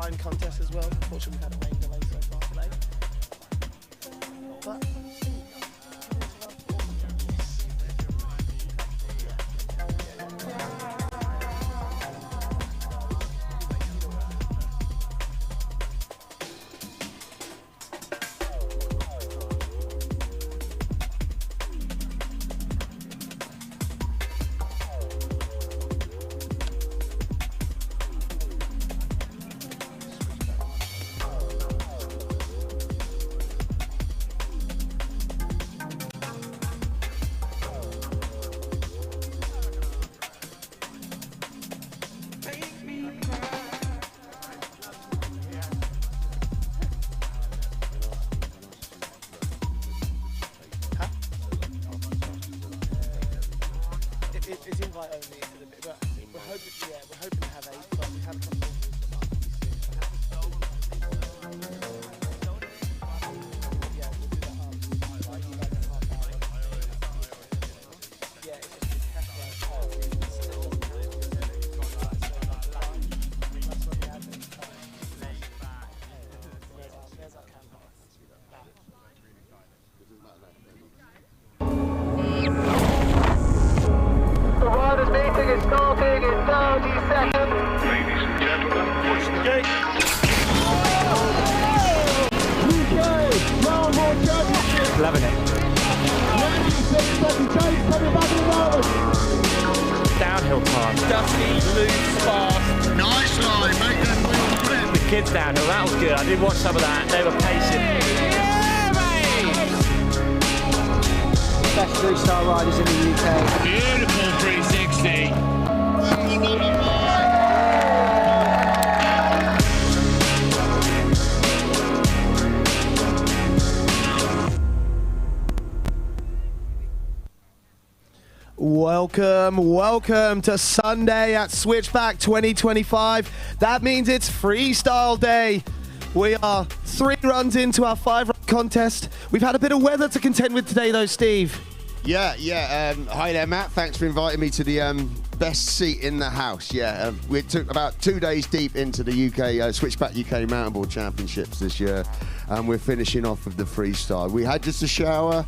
line contest as well. Unfortunately, we've had a rain delay so far today. But it's invite only to the bit, but we're hoping to have 8, but we have a couple of starting in 30 seconds. Ladies and gentlemen, push the gate. UK Mountainboard Championship. Loving it. 1970 James coming back in the moment. Downhill pass. Dusty, loose, fast. Nice line, make that wheel flip. The kids downhill, that was good. I did watch some of that. They were pacing. Best freestyle riders in the UK. Beautiful 360. Welcome to Sunday at SwitchBack 2025. That means it's freestyle day. We are 3 runs into our 5-run contest. We've had a bit of weather to contend with today though, Steve. Yeah. Hi there, Matt. Thanks for inviting me to the best seat in the house. We took about 2 days deep into the UK SwitchBack UK Mountainboard Championships this year, and we're finishing off with the freestyle. We had just a shower,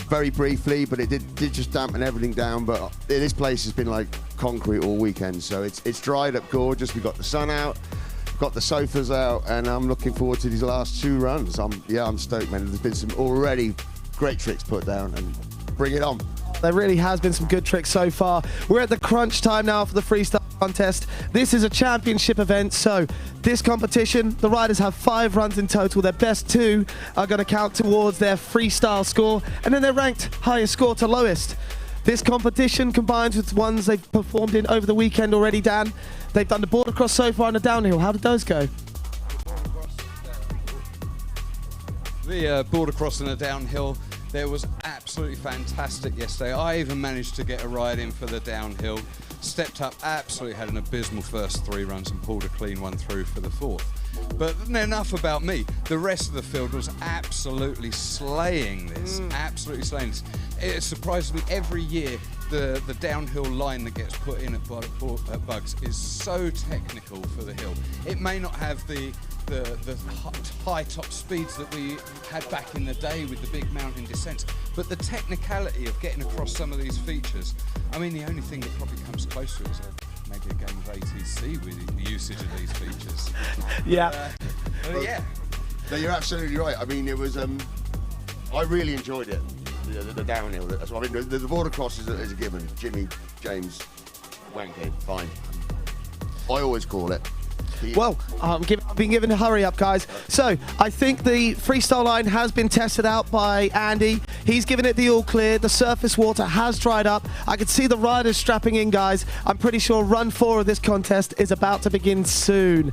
very briefly, but it did just dampen everything down. But this place has been like concrete all weekend, so it's dried up gorgeous. We got the sun out, got the sofas out, and I'm looking forward to these last 2 runs. I'm stoked, man. There's been some already great tricks put down, and bring it on. There really has been some good tricks so far. We're at the crunch time now for the freestyle contest. This is a championship event, so this competition, the riders have 5 runs in total. Their best 2 are going to count towards their freestyle score, and then they're ranked highest score to lowest. This competition combines with ones they've performed in over the weekend already, Dan. They've done the border cross so far and the downhill. How did those go? The border cross and the downhill, there was absolutely fantastic yesterday. I even managed to get a ride in for the downhill. Stepped up, absolutely had an abysmal first 3 runs and pulled a clean one through for the 4th. But enough about me. The rest of the field was absolutely slaying this, absolutely slaying this. It surprises me every year the downhill line that gets put in at Bugs is so technical for the hill. It may not have the high top speeds that we had back in the day with the big mountain descents, but the technicality of getting across some of these features, I mean, the only thing that probably comes close to it is maybe a game of ATC with the usage of these features. Yeah. Yeah. No, you're absolutely right. I mean, it was. I really enjoyed it. The downhill. That's what I mean. The border cross is a given. Jimmy, James, wanking, fine. I always call it. Well, been given a hurry up, guys. So I think the freestyle line has been tested out by Andy. He's given it the all clear. The surface water has dried up. I can see the riders strapping in, guys. I'm pretty sure run 4 of this contest is about to begin soon.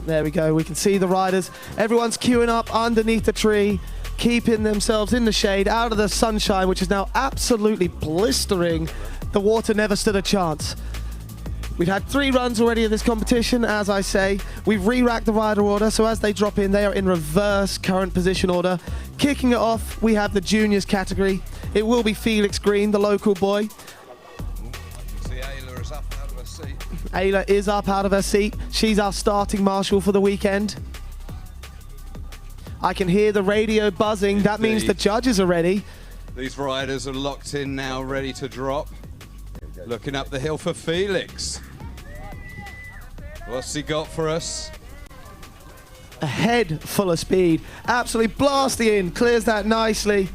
There we go. We can see the riders. Everyone's queuing up underneath the tree, keeping themselves in the shade, out of the sunshine, which is now absolutely blistering. The water never stood a chance. We've had 3 runs already of this competition, as I say. We've re-racked the rider order, so as they drop in, they are in reverse current position order. Kicking it off, we have the juniors category. It will be Felix Green, the local boy. See, Ayla is up out of her seat. Ayla is up out of her seat. She's our starting marshal for the weekend. I can hear the radio buzzing. That means the judges are ready. These riders are locked in now, ready to drop. Looking up the hill for Felix. What's he got for us? A head full of speed. Absolutely blasting in. Clears that nicely.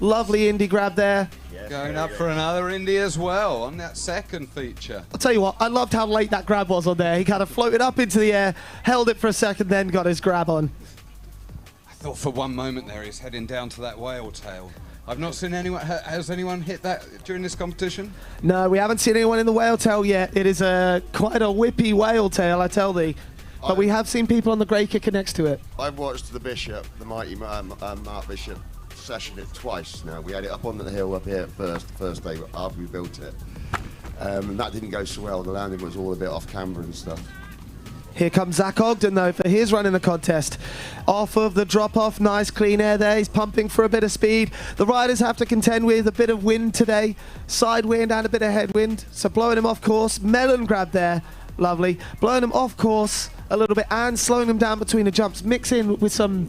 Lovely indie grab there. Going up for another indie as well on that second feature. I'll tell you what, I loved how late that grab was on there. He kind of floated up into the air, held it for a second, then got his grab on. I thought for one moment there he's heading down to that whale tail. I've not seen anyone. Has anyone hit that during this competition? No, we haven't seen anyone in the whale tail yet. It is quite a whippy whale tail, I tell thee. But we have seen people on the grey kicker next to it. I've watched the Bishop, the mighty Mark Bishop, session it twice now. We had it up on the hill up here the first day after we built it. And that didn't go so well. The landing was all a bit off camber and stuff. Here comes Zach Ogden, though, for his run in the contest. Off of the drop-off, nice clean air there. He's pumping for a bit of speed. The riders have to contend with a bit of wind today. Side wind and a bit of headwind. So blowing him off course. Melon grab there. Lovely. Blowing him off course a little bit and slowing him down between the jumps. Mix in with some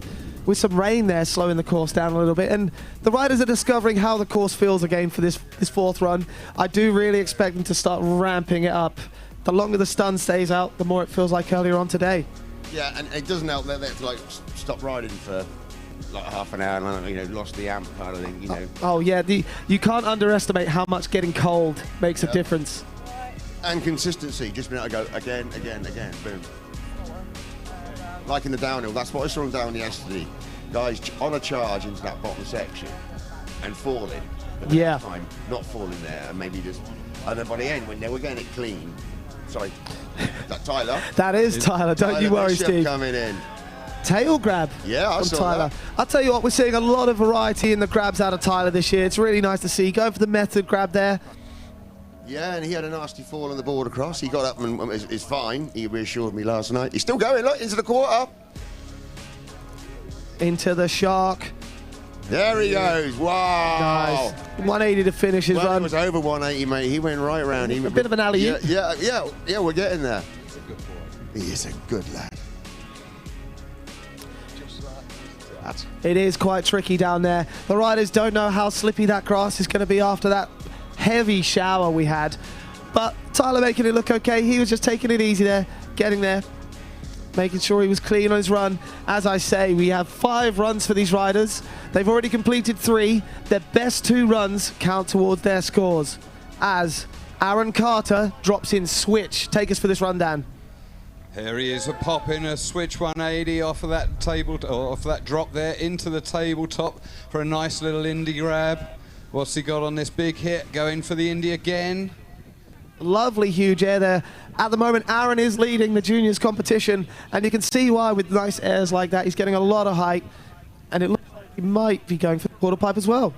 rain there, slowing the course down a little bit. And the riders are discovering how the course feels again for this fourth run. I do really expect them to start ramping it up. The longer the stun stays out, the more it feels like earlier on today. Yeah, and it doesn't help that they have to like stop riding for like half an hour and, you know, lost the amp kind of thing, you know. Oh yeah, you can't underestimate how much getting cold makes a difference. And consistency, just being able to go again, boom. Like in the downhill, that's what I saw on down yesterday. Guys on a charge into that bottom section and falling. But Yeah. Time not falling there and maybe just, and then by the end when they were getting it clean, sorry, that Tyler? That is Tyler, don't you worry, Bishop Steve. coming in. Tail grab Yeah, I from saw Tyler. that. I'll tell you what, we're seeing a lot of variety in the grabs out of Tyler this year. It's really nice to see. Going for the method grab there. Yeah, and he had a nasty fall on the board across. He got up and is fine. He reassured me last night. He's still going, look, into the quarter. Into the shark. There he goes. Wow. Nice. 180 to finish his Well, run. it was over 180, mate. He went right round. A bit of an alley-oop. Yeah, we're getting there. He is a good lad. It is quite tricky down there. The riders don't know how slippy that grass is going to be after that heavy shower we had. But Tyler making it look okay. He was just taking it easy there, getting there, making sure he was clean on his run. As I say, we have 5 runs for these riders. They've already completed 3. Their best 2 runs count towards their scores. As Aaron Carter drops in switch. Take us for this rundown. Here he is, a pop in a switch 180 off of that table, or off that drop there into the tabletop for a nice little indie grab. What's he got on this big hit? Going for the indie again. Lovely huge air there. At the moment, Aaron is leading the juniors competition, and you can see why with nice airs like that. He's getting a lot of height, and it looks like he might be going for the quarter pipe as well.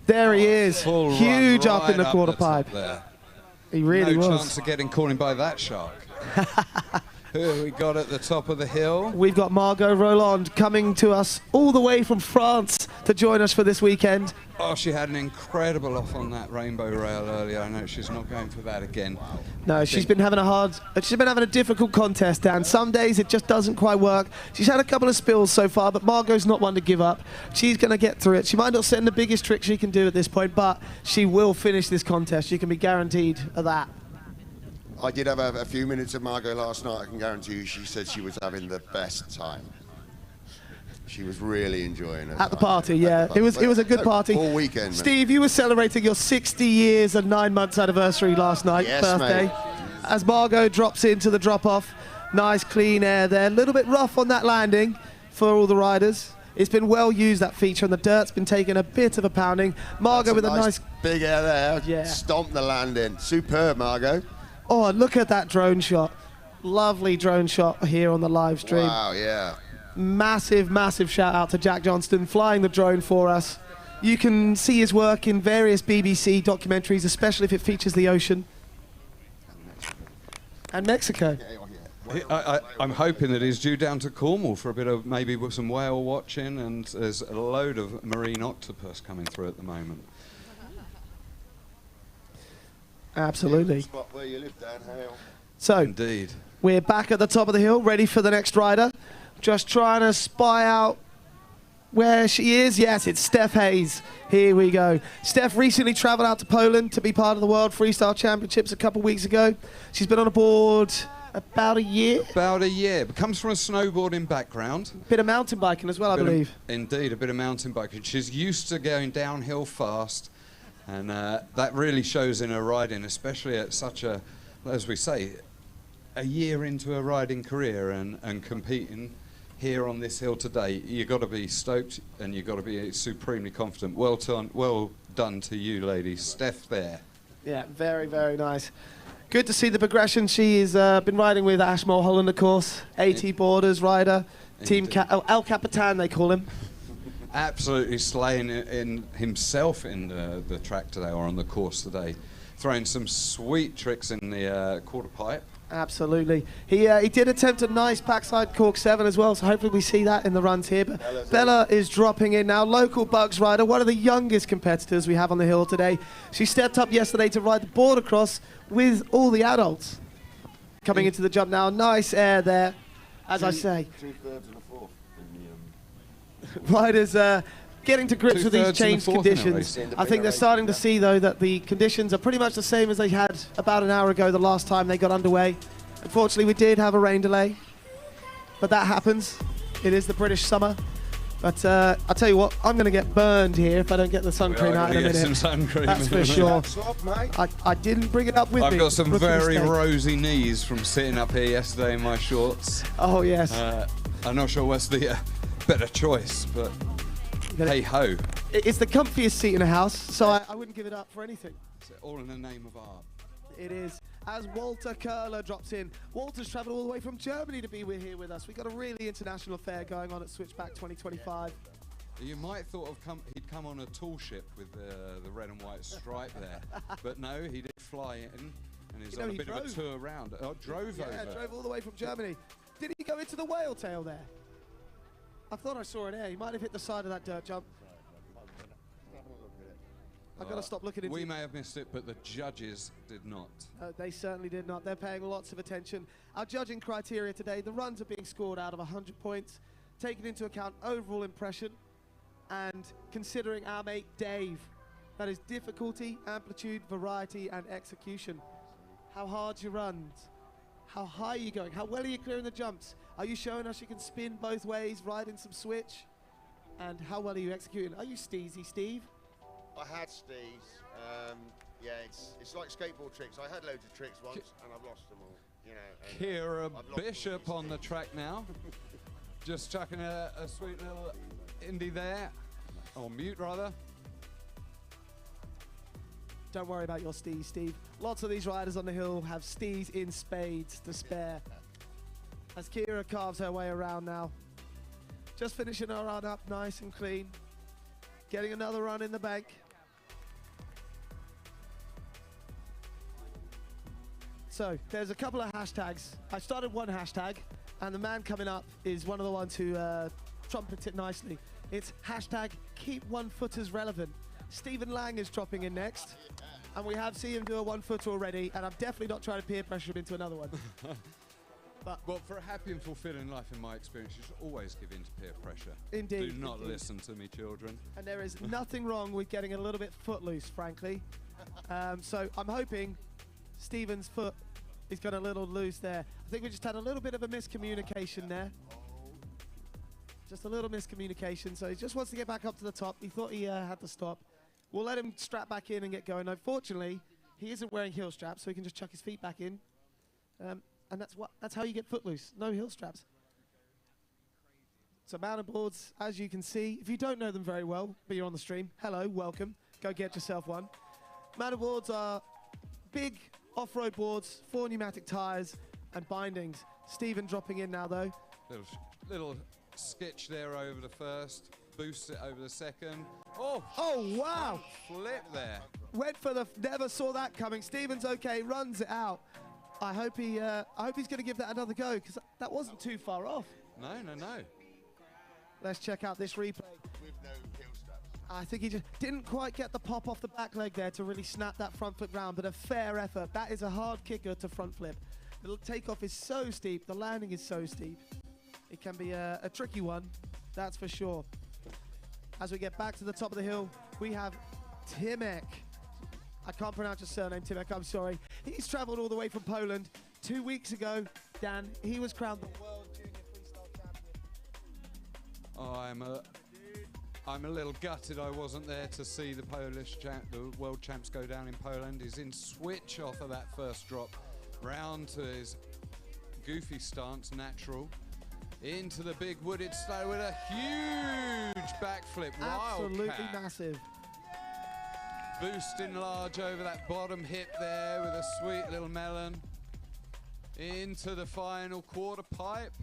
There he is, Full huge run up in the right quarter the top pipe. there. He really no was. chance of getting caught in by that shark. Who have we got at the top of the hill? We've got Margot Roland coming to us all the way from France to join us for this weekend. Oh, she had an incredible off on that rainbow rail earlier. I know she's not going for that again. No, she's been having a difficult contest, Dan. Some days it just doesn't quite work. She's had a couple of spills so far, but Margot's not one to give up. She's going to get through it. She might not send the biggest trick she can do at this point, but she will finish this contest. You can be guaranteed of that. I did have a few minutes of Margot last night. I can guarantee you she said she was having the best time. She was really enjoying it. At the party, yeah. It was a good party. All weekend, man. Steve, you were celebrating your 60 years and 9 months anniversary last night, Yes, birthday. mate. As Margot drops into the drop-off. Nice clean air there. A little bit rough on that landing for all the riders. It's been well used, that feature, and the dirt's been taking a bit of a pounding. Margot with a nice... big air there. Yeah. Stomp the landing. Superb, Margot. Oh, look at that drone shot. Lovely drone shot here on the live stream. Wow, yeah. Massive, massive shout out to Jack Johnston flying the drone for us. You can see his work in various BBC documentaries, especially if it features the ocean. And Mexico. I'm hoping that he's due down to Cornwall for a bit of maybe with some whale watching, and there's a load of marine octopus coming through at the moment. Absolutely. Spot where you live, Dan Hale. So Indeed. we're back at the top of the hill, ready for the next rider. Just trying to spy out where she is. Yes, it's Steph Hayes. Here we go. Steph recently traveled out to Poland to be part of the World Freestyle Championships a couple weeks ago. She's been on a board about a year. About a year. But comes from a snowboarding background. Bit of mountain biking as well, I believe. Indeed, a bit of mountain biking. She's used to going downhill fast, and that really shows in her riding, especially at such a, as we say, a year into her riding career and competing here on this hill today. You've got to be stoked and you've got to be supremely confident. Well done to you, ladies. Steph there. Yeah, very, very nice. Good to see the progression. She's been riding with Ash Mulholland, of course, AT Borders rider, Team El Capitan, they call him. Absolutely slaying in himself in the track today, or on the course today. Throwing some sweet tricks in the quarter pipe. Absolutely. He did attempt a nice backside cork 7 as well, so hopefully we see that in the runs here. But Bella is dropping in now. Local Bugs rider, one of the youngest competitors we have on the hill today. She stepped up yesterday to ride the board across with all the adults. Coming into the jump now. Nice air there, as I say. 2/3 and a 4th in Riders getting to grips with these changed conditions. I think they're starting to see, though, that the conditions are pretty much the same as they had about an hour ago the last time they got underway. Unfortunately, we did have a rain delay, but that happens. It is the British summer. But I'll tell you what, I'm going to get burned here if I don't get the sun cream out in a minute. Some sun cream. That's for sure. I didn't bring it up with me. I've got some Rookie very mistake. rosy knees from sitting up here yesterday in my shorts. Oh, yes. I'm not sure what's the better choice, but hey ho. It's the comfiest seat in a house, so I wouldn't give it up for anything. It's all in the name of art. It is. As Walter Curler drops in. Walter's travelled all the way from Germany to be here with us. We've got a really international affair going on at SwitchBack 2025. You might thought he'd come on a tall ship with the red and white stripe there, but no, he did fly in and he's on a bit of a tour around. Drove over. Yeah, drove all the way from Germany. Did he go into the whale tail there? I thought I saw it there. He might have hit the side of that dirt jump. I've got to stop looking into it. We may have missed it, but the judges did not. They certainly did not. They're paying lots of attention. Our judging criteria today, the runs are being scored out of 100 points, taking into account overall impression, and considering our mate Dave. That is difficulty, amplitude, variety, and execution. How hard's your runs? How high are you going? How well are you clearing the jumps? Are you showing us you can spin both ways, riding some switch? And how well are you executing? Are you steezy, Steve? I had Steve's. Yeah, it's like skateboard tricks. I had loads of tricks once, and I've lost them all. You know. Kira Bishop on the track now. Just chucking a sweet little indie there. Or mute, rather. Don't worry about your stees, Steve. Lots of these riders on the hill have stees in spades to spare. As Kira carves her way around now. Just finishing her run up nice and clean. Getting another run in the bank. So, there's a couple of hashtags. I started one hashtag, and the man coming up is one of the ones who trumpets it nicely. It's hashtag keep one-footers relevant. Stephen Lang is dropping in next, and we have seen him do a one-footer already, and I'm definitely not trying to peer pressure him into another one. But well, for a happy and fulfilling life, in my experience, you should always give in to peer pressure. Indeed. Do not indeed. listen to me, children. And there is nothing wrong with getting a little bit footloose, frankly. So I'm hoping Stephen's foot is got a little loose there. I think we just had a little bit of a miscommunication there. Just a little miscommunication. So he just wants to get back up to the top. He thought he had to stop. We'll let him strap back in and get going. Unfortunately, he isn't wearing heel straps, so he can just chuck his feet back in. And that's how you get footloose. No heel straps. So Mountainboards, as you can see, if you don't know them very well, but you're on the stream, hello, welcome. Go get yourself one. Mountainboards are big off-road boards, 4 pneumatic tires and bindings. Stephen dropping in now, though. Little sketch there over the first, boosts it over the second. Oh Wow! Flip there. Went for the, never saw that coming. Stephen's okay, runs it out. I hope he's going to give that another go, because that wasn't too far off. No. Let's check out this replay. With no heel straps. I think he just didn't quite get the pop off the back leg there to really snap that front flip round, but a fair effort. That is a hard kicker to front flip. The takeoff is so steep, the landing is so steep. It can be a tricky one, that's for sure. As we get back to the top of the hill, we have Timek. I can't pronounce your surname, Timek, I'm sorry. He's traveled all the way from Poland. 2 weeks ago, Dan, he was crowned the World Junior Freestyle Champion. Oh, I'm a little gutted I wasn't there to see the the world champs go down in Poland. He's in switch off of that first drop, round to his goofy stance, natural, into the big wooded slope with a huge backflip, Absolutely wildcat. massive. Boosting large over that bottom hip there with a sweet little melon. Into the final quarter pipe.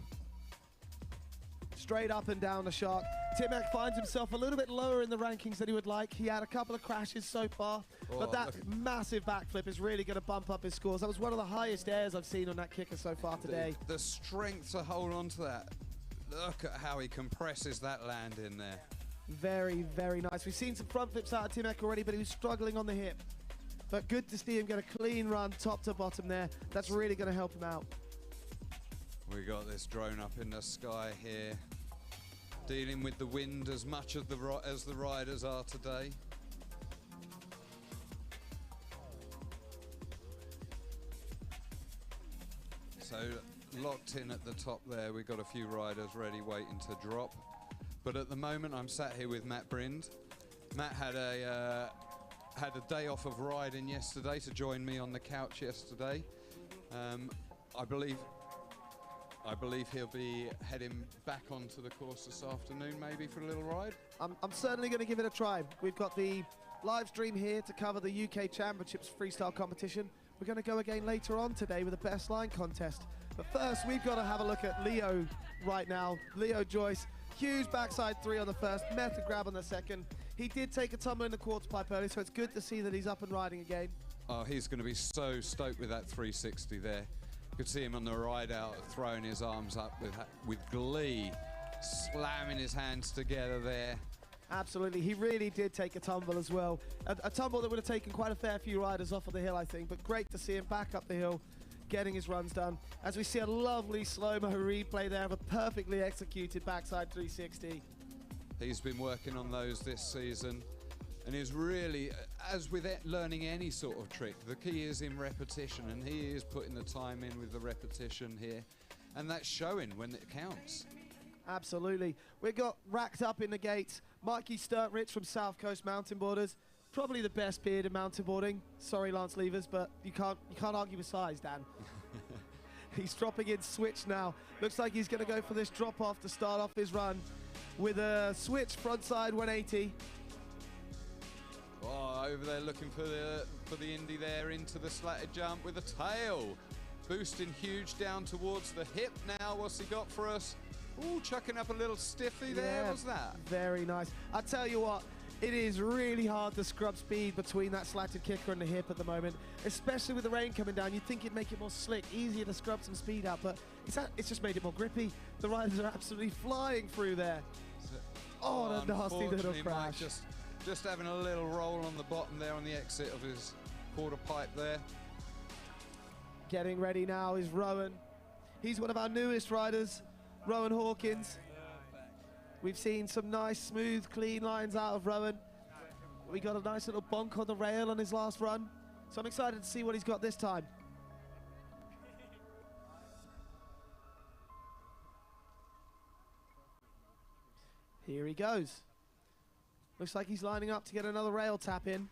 Straight up and down the shark. Timek finds himself a little bit lower in the rankings than he would like. He had a couple of crashes so far, but that massive backflip is really going to bump up his scores. That was one of the highest airs I've seen on that kicker so far today. The strength to hold on to that. Look at how he compresses that land in there. Very, very nice. We've seen some front flips out of Timek already, but he was struggling on the hip. But good to see him get a clean run top to bottom there. That's really going to help him out. We got this drone up in the sky here, dealing with the wind as much as the riders are today. So locked in at the top there, we've got a few riders ready waiting to drop. But at the moment I'm sat here with Matt Brind. Matt had a day off of riding yesterday to join me on the couch yesterday. I believe he'll be heading back onto the course this afternoon, maybe for a little ride. I'm certainly going to give it a try. We've got the live stream here to cover the UK Championships freestyle competition. We're going to go again later on today with a best line contest. But first, we've got to have a look at Leo right now. Leo Joyce, huge backside three on the first, method grab on the second. He did take a tumble in the quarter pipe early, so it's good to see that he's up and riding again. Oh, he's going to be so stoked with that 360 there. You could see him on the ride out, throwing his arms up with glee, slamming his hands together there. Absolutely, he really did take a tumble as well. A tumble that would have taken quite a fair few riders off of the hill, I think, but great to see him back up the hill, getting his runs done. As we see a lovely slow-mo replay there of a perfectly executed backside 360. He's been working on those this season, and is really, as with learning any sort of trick, the key is in repetition, and he is putting the time in with the repetition here, and that's showing when it counts. Absolutely. We got racked up in the gates. Mikey Sturtrich from South Coast Mountainboarders, probably the best beard in mountainboarding. Sorry, Lance Levers, but you can't argue with size, Dan. He's dropping in switch now. Looks like he's going to go for this drop off to start off his run with a switch frontside 180. Oh, over there looking for the indie there into the slatted jump with a tail. Boosting huge down towards the hip now. What's he got for us? Ooh, chucking up a little stiffy there. Yeah, What's that? Very nice. I tell you what, it is really hard to scrub speed between that slatted kicker and the hip at the moment, especially with the rain coming down. You'd think it'd make it more slick, easier to scrub some speed out, but it's just made it more grippy. The riders are absolutely flying through there. Oh, what a nasty little crash. Just having a little roll on the bottom there on the exit of his quarter pipe there. Getting ready now is Rowan. He's one of our newest riders, Rowan Hawkins. We've seen some nice, smooth, clean lines out of Rowan. We got a nice little bonk on the rail on his last run. So I'm excited to see what he's got this time. Here he goes. Looks like he's lining up to get another rail tap in.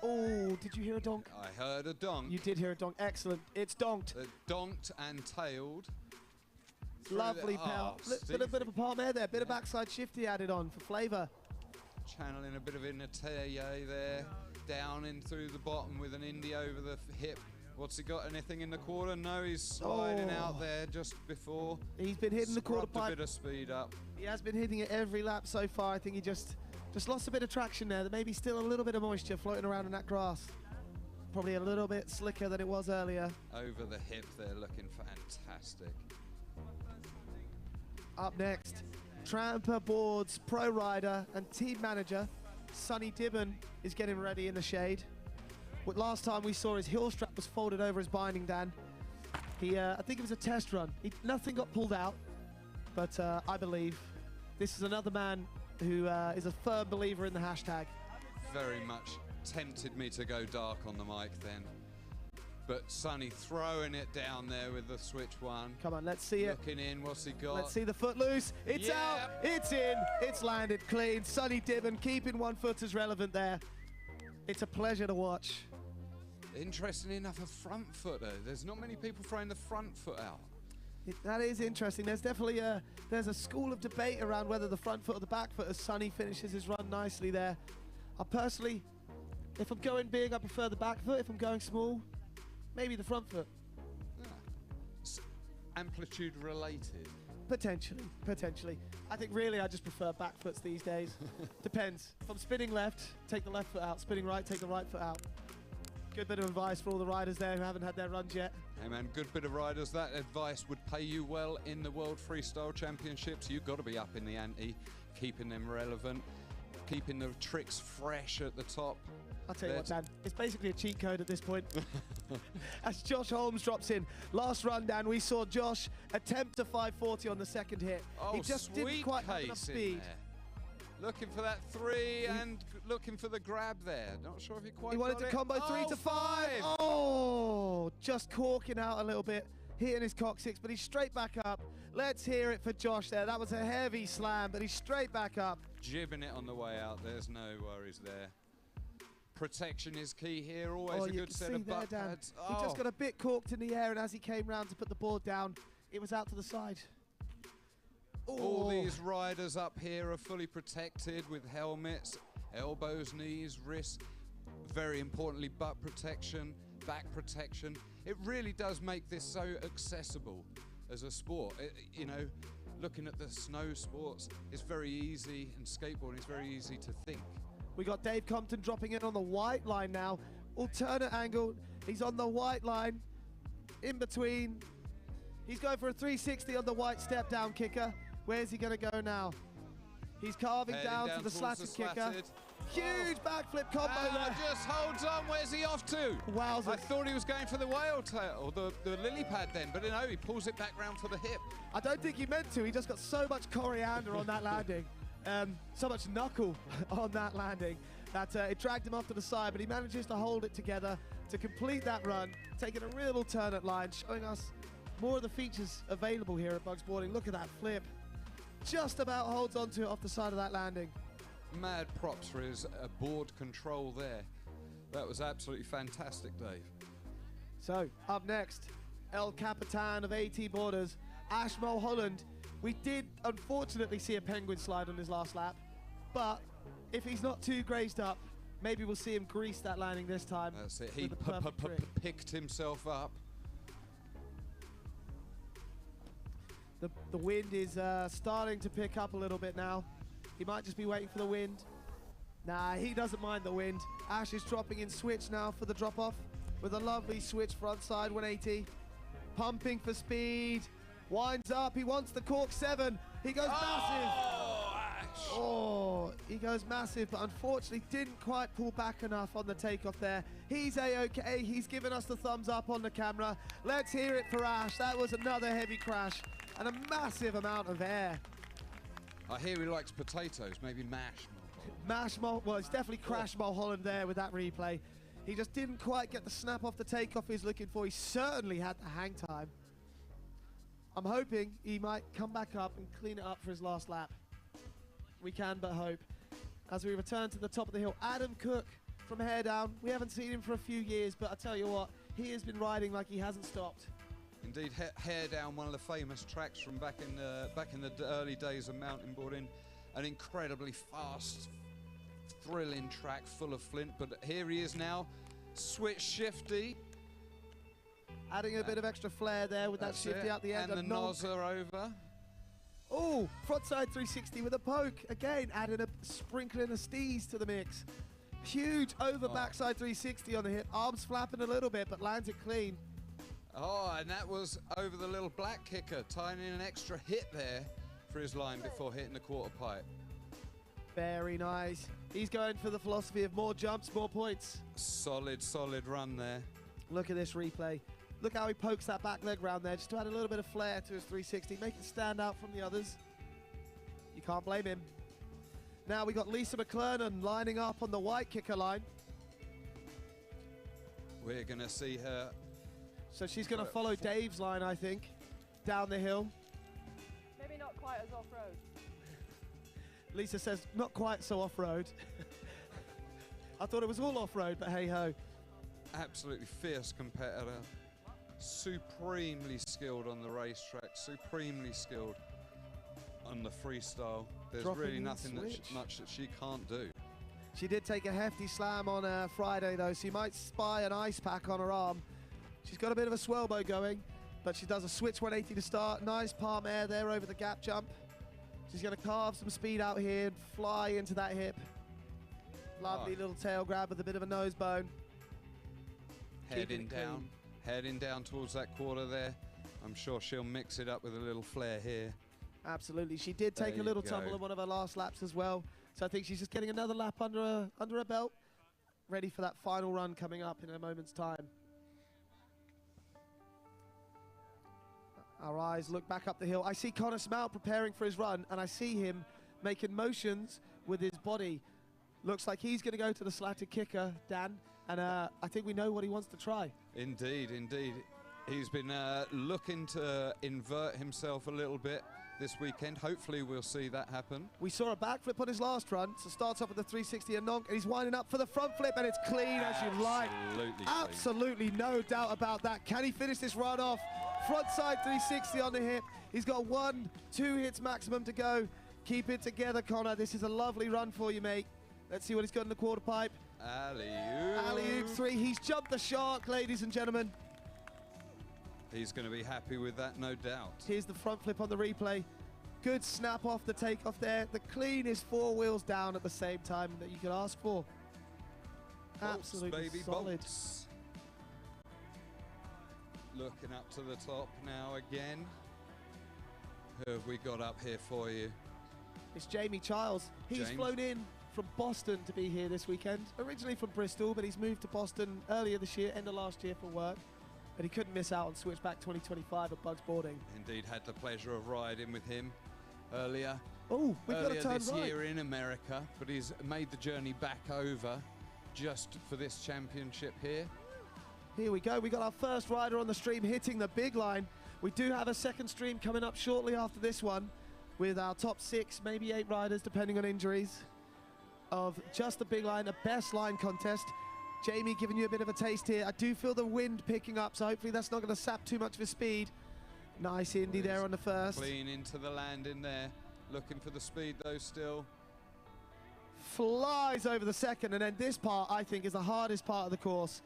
Oh, did you hear a donk? I heard a donk. You did hear a donk. Excellent. It's donked. Donked and tailed. Lovely power. Bit of a palm air there. Bit of backside shifty added on for flavour. Channeling a bit of inatelier there. Down in through the bottom with an indie over the hip. What's he got? Anything in the quarter? No, he's sliding out there just before. He's been hitting the quarter pipe. A bit of speed up. He has been hitting it every lap so far. I think he just lost a bit of traction there. There may be still a little bit of moisture floating around in that grass. Probably a little bit slicker than it was earlier. Over the hip there, looking fantastic. Up next, Tramper Boards pro rider and team manager Sonny Dibben is getting ready in the shade. Last time we saw his heel strap was folded over his binding, Dan. I think it was a test run. Nothing got pulled out, but I believe this is another man who is a firm believer in the hashtag. Very much tempted me to go dark on the mic then. But Sonny throwing it down there with the switch one. Come on, let's see it. Looking in, what's he got? Let's see the foot loose. It's out, it's in, it's landed clean. Sonny Dibben keeping 1 footers relevant there. It's a pleasure to watch. Interesting enough, a front footer. There's not many people throwing the front foot out. That is interesting. There's definitely there's a school of debate around whether the front foot or the back foot, as Sonny finishes his run nicely there. I personally, if I'm going big, I prefer the back foot. If I'm going small, maybe the front foot. Amplitude related. Potentially. I think really I just prefer back foots these days. Depends. If I'm spinning left, take the left foot out. Spinning right, take the right foot out. Good bit of advice for all the riders there who haven't had their runs yet. Hey man, good bit of riders. That advice would pay you well in the World Freestyle Championships. You've got to be up in the ante, keeping them relevant, keeping the tricks fresh at the top. I'll tell you what, Dan, it's basically a cheat code at this point. As Josh Holmes drops in. Last run, Dan, we saw Josh attempt a 540 on the second hit. Oh, he just didn't quite have enough speed. Looking for that 3 and looking for the grab there. Not sure if he quite He wanted to combo 3 to 5. Oh, just corking out a little bit, hitting his coccyx, but he's straight back up. Let's hear it for Josh there. That was a heavy slam, but he's straight back up. Jibbing it on the way out. There's no worries there. Protection is key here. Always a good set of butt pads. He just got a bit corked in the air, and as he came round to put the board down, it was out to the side. All these riders up here are fully protected with helmets, elbows, knees, wrists. Very importantly, butt protection, back protection. It really does make this so accessible as a sport. You know, looking at the snow sports, it's very easy, and skateboarding is very easy to think. We got Dave Compton dropping in on the white line now. Alternate angle. He's on the white line. In between. He's going for a 360 on the white step down kicker. Where's he going to go now? He's carving down to the slatted kicker. Huge backflip combo there. Just holds on. Where's he off to? Wowza. I thought he was going for the whale tail, or the lily pad then, but no, he pulls it back round for the hip. I don't think he meant to. He just got so much coriander on that landing. So much knuckle on that landing that it dragged him off to the side, but he manages to hold it together to complete that run, taking a real alternate line, showing us more of the features available here at Bugsboarding. Look at that flip. Just about holds onto it off the side of that landing. Mad props for his board control there. That was absolutely fantastic, Dave. So, up next, El Capitan of AT Borders, Ash Mulholland. We did, unfortunately, see a penguin slide on his last lap, but if he's not too grazed up, maybe we'll see him grease that landing this time. That's it. He picked himself up. The wind is starting to pick up a little bit now. He might just be waiting for the wind. Nah, he doesn't mind the wind. Ash is dropping in switch now for the drop-off with a lovely switch frontside 180. Pumping for speed. Winds up. He wants the cork 7. He goes massive. Ash. Oh, he goes massive, but unfortunately didn't quite pull back enough on the takeoff there. He's A-OK. He's given us the thumbs up on the camera. Let's hear it for Ash. That was another heavy crash and a massive amount of air. I hear he likes potatoes, maybe mash. Well, it's definitely crashed Mulholland there with that replay. He just didn't quite get the snap off the takeoff he was looking for. He certainly had the hang time. I'm hoping he might come back up and clean it up for his last lap. We can but hope. As we return to the top of the hill, Adam Cook from Hair Down. We haven't seen him for a few years, but I tell you what, he has been riding like he hasn't stopped. Indeed, Hair Down, one of the famous tracks from back in the early days of mountainboarding. An incredibly fast, thrilling track full of flint, but here he is now, switch shifty. Adding a bit of extra flair there with that shifty out the end. And the nozzer over. Oh, frontside 360 with a poke. Again, adding a sprinkling of stees to the mix. Huge over backside 360 on the hip. Arms flapping a little bit, but lands it clean. Oh, and that was over the little black kicker, tying in an extra hit there for his line before hitting the quarter pipe. Very nice. He's going for the philosophy of more jumps, more points. Solid, solid run there. Look at this replay. Look how he pokes that back leg round there, just to add a little bit of flair to his 360, make it stand out from the others. You can't blame him. Now we got Lisa McClernand lining up on the white kicker line. We're going to see her. So she's going to follow Dave's line, I think, down the hill. Maybe not quite as off-road. Lisa says, not quite so off-road. I thought it was all off-road, but hey-ho. Absolutely fierce competitor. Supremely skilled on the racetrack. Supremely skilled on the freestyle. There's Dropping really in nothing switch. much that she can't do. She did take a hefty slam on Friday, though, so you might spy an ice pack on her arm. She's got a bit of a swirl bow going, but she does a switch 180 to start. Nice palm air there over the gap jump. She's going to carve some speed out here and fly into that hip. Lovely little tail grab with a bit of a nose bone. Heading down towards that quarter there. I'm sure she'll mix it up with a little flair here. Absolutely. She did take There a little you tumble go. in one of her last laps as well. So I think she's just getting another lap under her belt, ready for that final run coming up in a moment's time. Our eyes look back up the hill. I see Connor Smalt preparing for his run, and I see him making motions with his body. Looks like he's going to go to the slatted kicker, Dan, and I think we know what he wants to try. Indeed, indeed. He's been looking to invert himself a little bit this weekend. Hopefully we'll see that happen. We saw a backflip on his last run, so starts off with the 360 and nonk, and he's winding up for the front flip, and it's clean as you like. Absolutely. Absolutely no doubt about that. Can he finish this run off? Front side 360 on the hip. He's got 1-2 hits maximum to go. Keep it together, Connor. This is a lovely run for you, mate. Let's see what he's got in the quarter pipe. Alley-oop. Alley-oop 3. He's jumped the shark, ladies and gentlemen. He's going to be happy with that, no doubt. Here's the front flip on the replay. Good snap off the takeoff there. The cleanest 4 wheels down at the same time that you could ask for. Absolutely Bolts, baby, solid. bolts. Looking up to the top now again. Who have we got up here for you? It's Jamie Childs. He's James. flown in from Boston to be here this weekend. Originally from Bristol, but he's moved to Boston earlier this year, end of last year for work. But he couldn't miss out on SwitchBack 2025 at Bugsboarding. Indeed, had the pleasure of riding with him earlier. Oh, we've got to Earlier turn this right. year in America, but he's made the journey back over just for this championship here. Here we go. We got our first rider on the stream hitting the big line. We do have a second stream coming up shortly after this one with our top 6, maybe 8 riders, depending on injuries, of just the big line, a best line contest. Jamie giving you a bit of a taste here. I do feel the wind picking up, so hopefully that's not going to sap too much of his speed. Nice Indy there on the first. Clean into the landing there. Looking for the speed though still. Flies over the second, and then this part I think is the hardest part of the course.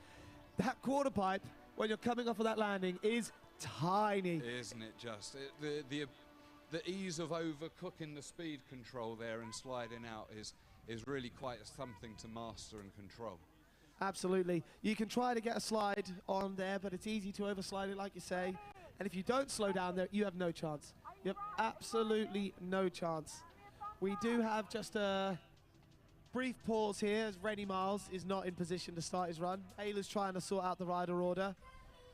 That quarter pipe, when you're coming off of that landing, is tiny. Isn't it just? The ease of overcooking the speed control there and sliding out is really quite something to master and control. Absolutely. You can try to get a slide on there, but it's easy to overslide it, like you say. And if you don't slow down there, you have no chance. You have absolutely no chance. We do have just a brief pause here as Rennie Miles is not in position to start his run. Ayla's trying to sort out the rider order.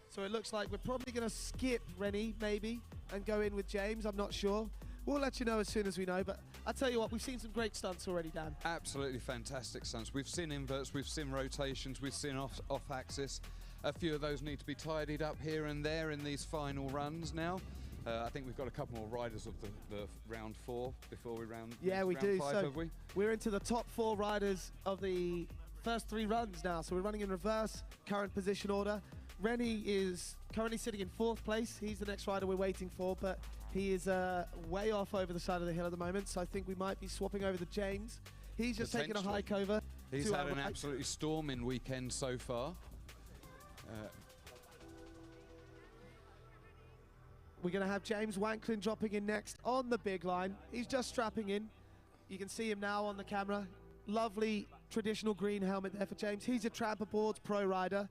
So it looks like we're probably going to skip Rennie, maybe, and go in with James. I'm not sure. We'll let you know as soon as we know, but I tell you what, we've seen some great stunts already, Dan. Absolutely fantastic stunts. We've seen inverts, we've seen rotations, we've seen off axis. A few of those need to be tidied up here and there in these final runs now. I think we've got a couple more riders of the round 4 before we round. Yeah, we round do. 5, So have we? we're into the top 4 riders of the first 3 runs now. So we're running in reverse current position order. Rennie is currently sitting in 4th place. He's the next rider we're waiting for, but he is way off over the side of the hill at the moment. So I think we might be swapping over to James. He's just taking a Potentially. hike over. He's to had our an right. absolutely storming weekend so far. We're going to have James Wanklin dropping in next on the big line. He's just strapping in. You can see him now on the camera. Lovely traditional green helmet there for James. He's a Tramper Boards pro rider.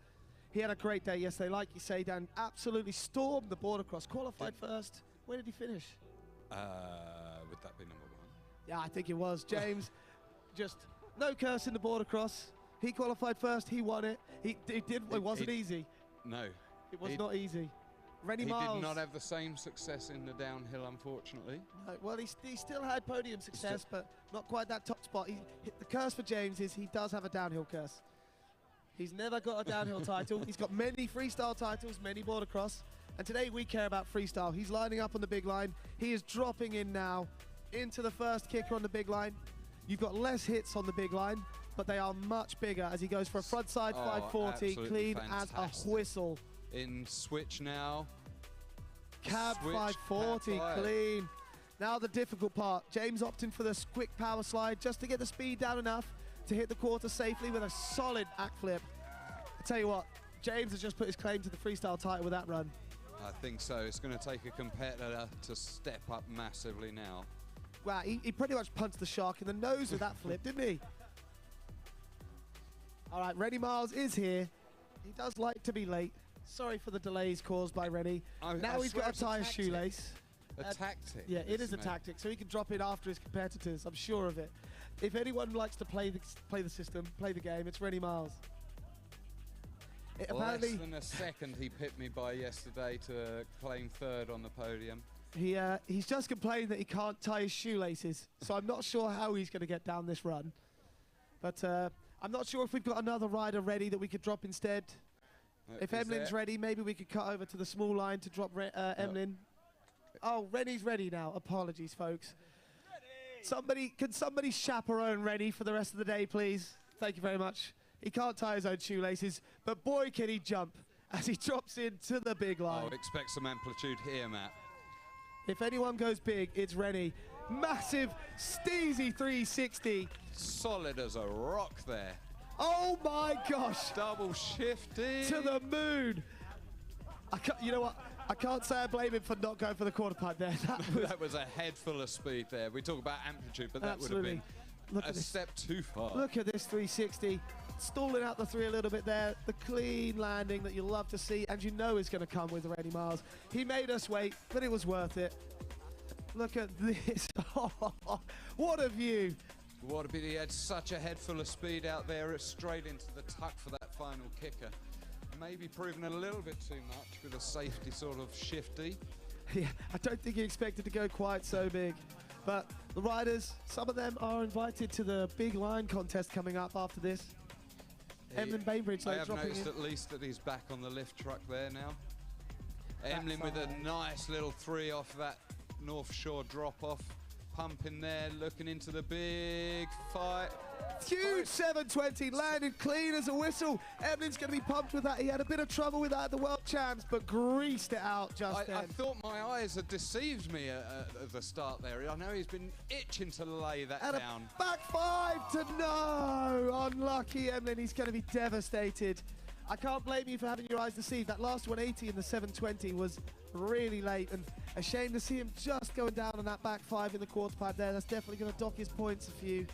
He had a great day yesterday, like you say, Dan. Absolutely stormed the border cross. Qualified first. Where did he finish? would that be number 1? Yeah, I think it was. James, just no curse in the border cross. He qualified first. He won it. It wasn't easy. No. It was not easy. Rennie He Miles. did not have the same success in the downhill, unfortunately. No, well, he still had podium success, but not quite that top spot. The curse for James is he does have a downhill curse. He's never got a downhill title. He's got many freestyle titles, many border cross. And today we care about freestyle. He's lining up on the big line. He is dropping in now into the first kicker on the big line. You've got less hits on the big line, but they are much bigger as he goes for a frontside 540, absolutely clean fantastic. as a whistle. In switch now. Cab Switch, 540, cab clean. Now the difficult part. James opting for this quick power slide just to get the speed down enough to hit the quarter safely with a solid act flip. I tell you what, James has just put his claim to the freestyle title with that run. I think so. It's going to take a competitor to step up massively now. Wow, he pretty much punched the shark in the nose with that flip, didn't he? All right, Rennie Miles is here. He does like to be late. Sorry for the delays caused by Rennie. Now he's got to tie his shoelace. A tactic. Yeah, it is a tactic, so he can drop in after his competitors. I'm sure of it. If anyone likes to play the system, play the game, it's Rennie Miles. Apparently, less than a second he pipped me by yesterday to claim third on the podium. he's just complained that he can't tie his shoelaces, so I'm not sure how he's going to get down this run. But I'm not sure if we've got another rider ready that we could drop instead. If Emlin's ready, maybe we could cut over to the small line to drop Emlyn. Oh, Rennie's ready now. Apologies, folks. Can somebody chaperone Rennie for the rest of the day, please? Thank you very much. He can't tie his own shoelaces, but boy, can he jump as he drops into the big line. Oh, expect some amplitude here, Matt. If anyone goes big, it's Rennie. Massive Steezy 360. Solid as a rock there. Oh my gosh. Double shifty. To the moon. You know what? I can't say I blame him for not going for the quarter pipe there. That was a head full of speed there. We talk about amplitude, but that would have been a step too far. Look at this 360. Stalling out the three a little bit there. The clean landing that you love to see, and you know is going to come with Rennie Miles. He made us wait, but it was worth it. Look at this. What a view. What a bit. He had such a head full of speed out there. It's straight into the tuck for that final kicker. Maybe proven a little bit too much with a safety sort of shifty. Yeah, I don't think he expected to go quite so big. But the riders, some of them are invited to the big line contest coming up after this. Emlyn Bainbridge, I have noticed at least that he's back on the lift truck there now. Emlyn with a nice little three off that North Shore drop off. Pumping there, looking into the big fight. Huge 720, landed clean as a whistle. Emlyn's going to be pumped with that. He had a bit of trouble with that at the World Champs, but greased it out just then. I thought my eyes had deceived me at the start there. I know he's been itching to lay that down. Back five to no. Unlucky Emlyn, he's going to be devastated. I can't blame you for having your eyes deceived. That last 180 in the 720 was really late, and a shame to see him just going down on that back five in the quarter pipe there. That's definitely going to dock his points a few.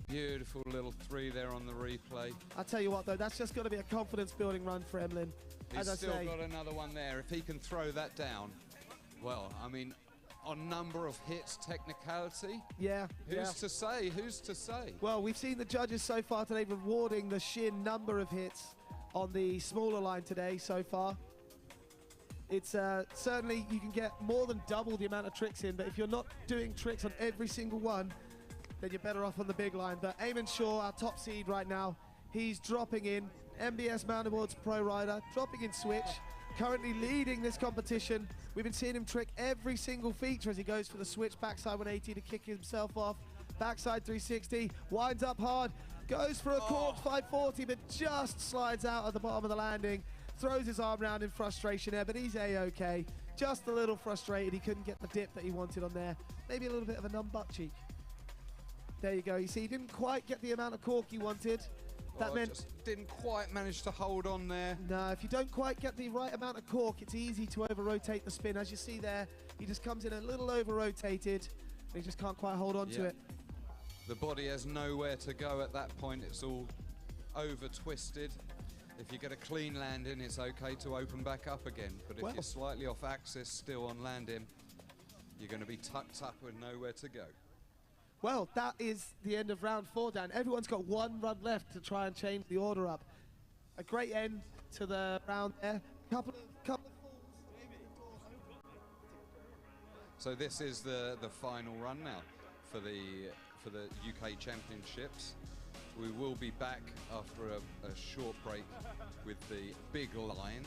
Beautiful little three there on the replay. I tell you what though, that's just got to be a confidence building run for Emlyn. He's still got another one there. If he can throw that down, well, I mean, on number of hits, technicality. Yeah. Who's to say? Who's to say? Well, we've seen the judges so far today rewarding the sheer number of hits on the smaller line today so far. It's certainly you can get more than double the amount of tricks in, but if you're not doing tricks on every single one, then you're better off on the big line. But Eamon Shaw, our top seed right now, he's dropping in. MBS Mountainboard's pro rider, dropping in switch, currently leading this competition. We've been seeing him trick every single feature as he goes for the switch backside 180 to kick himself off. Backside 360, winds up hard, goes for a cork 540, but just slides out at the bottom of the landing. Throws his arm around in frustration there, but he's A-okay. Just a little frustrated he couldn't get the dip that he wanted on there. Maybe a little bit of a numb butt cheek. There you go. You see, he didn't quite get the amount of cork he wanted. That meant just didn't quite manage to hold on there. No, if you don't quite get the right amount of cork, it's easy to over-rotate the spin. As you see there, he just comes in a little over-rotated, and he just can't quite hold on to it. The body has nowhere to go at that point. It's all over-twisted. If you get a clean landing, it's okay to open back up again. But if you're slightly off axis, still on landing, you're going to be tucked up with nowhere to go. Well, that is the end of round 4, Dan. Everyone's got one run left to try and change the order up. A great end to the round there. Couple of falls. So this is the final run now for the UK Championships. We will be back after a short break with the big line.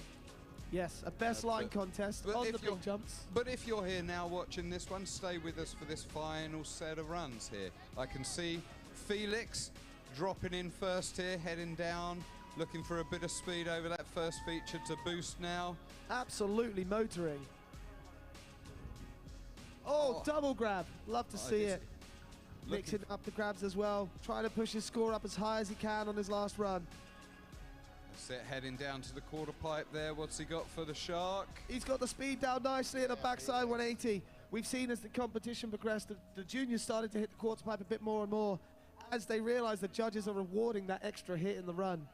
Yes, a best line contest on the big jumps. But if you're here now watching this one, stay with us for this final set of runs here. I can see Felix dropping in first here, heading down, looking for a bit of speed over that first feature to boost now. Absolutely motoring. Oh, double grab. Love to see it. Mixing up the grabs as well. Trying to push his score up as high as he can on his last run. That's it, heading down to the quarter pipe there. What's he got for the shark? He's got the speed down nicely at the backside 180. We've seen as the competition progressed, the juniors started to hit the quarter pipe a bit more and more as they realize the judges are rewarding that extra hit in the run.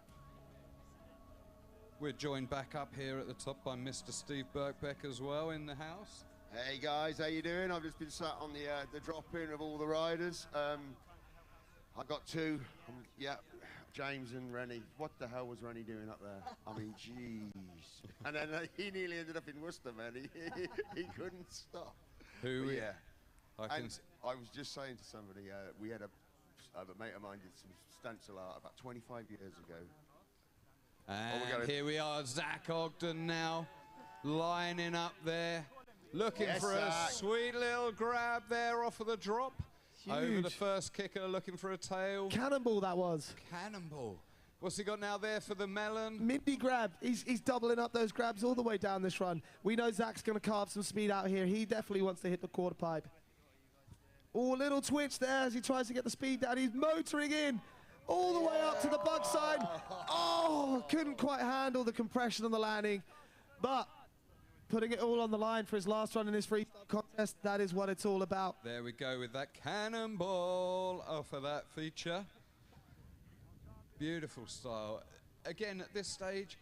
We're joined back up here at the top by Mr. Steve Birkbeck as well in the house. Hey guys, how you doing? I've just been sat on the drop-in of all the riders. I got two. Yeah, James and Rennie. What the hell was Rennie doing up there? I mean, jeez. And then he nearly ended up in Worcester, man. He couldn't stop. Who? But yeah. And I was just saying to somebody, we had a mate of mine did some stencil art about 25 years ago. And here we are, Zach Ogden now, lining up there. Looking for a sweet little grab there off of the drop. Huge. Over the first kicker, looking for a tail. Cannonball that was. Cannonball. What's he got now there for the melon? Minty grab. He's doubling up those grabs all the way down this run. We know Zach's going to carve some speed out here. He definitely wants to hit the quarter pipe. Oh, little twitch there as he tries to get the speed down. He's motoring in all the way up to the bug side. Oh, couldn't quite handle the compression on the landing. But putting it all on the line for his last run in his freestyle contest, that is what it's all about. There we go with that cannonball off of that feature. Beautiful style. Again, at this stage,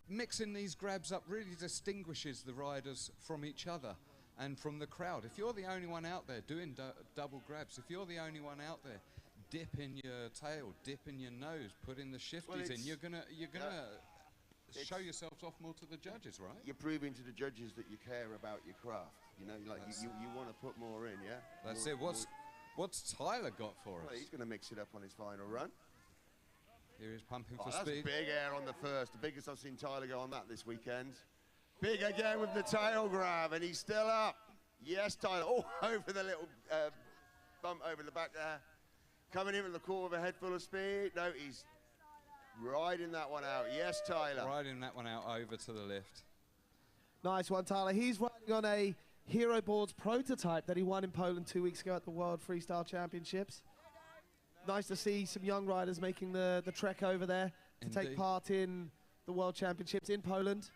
mixing these grabs up really distinguishes the riders from each other and from the crowd. If you're the only one out there doing double grabs, if you're the only one out there dipping your tail, dipping your nose, putting the shifties in, you're gonna show yourselves off more to the judges, right? You're proving to the judges that you care about your craft. You know, like you want to put more in, yeah? That's it. What's Tyler got for us? Well, he's going to mix it up on his final run. Here he's pumping for That's speed. big air on the first. The biggest I've seen Tyler go on that this weekend. Big again with the tail grab, and he's still up. Yes, Tyler. Oh, over the little bump over the back there. Coming in with the core with a head full of speed. No, he's riding that one out. Yes, Tyler. Riding that one out over to the lift. Nice one, Tyler. He's riding on a Hero Boards prototype that he won in Poland 2 weeks ago at the World Freestyle Championships. Nice to see some young riders making the trek over there to take part in the World Championships in Poland.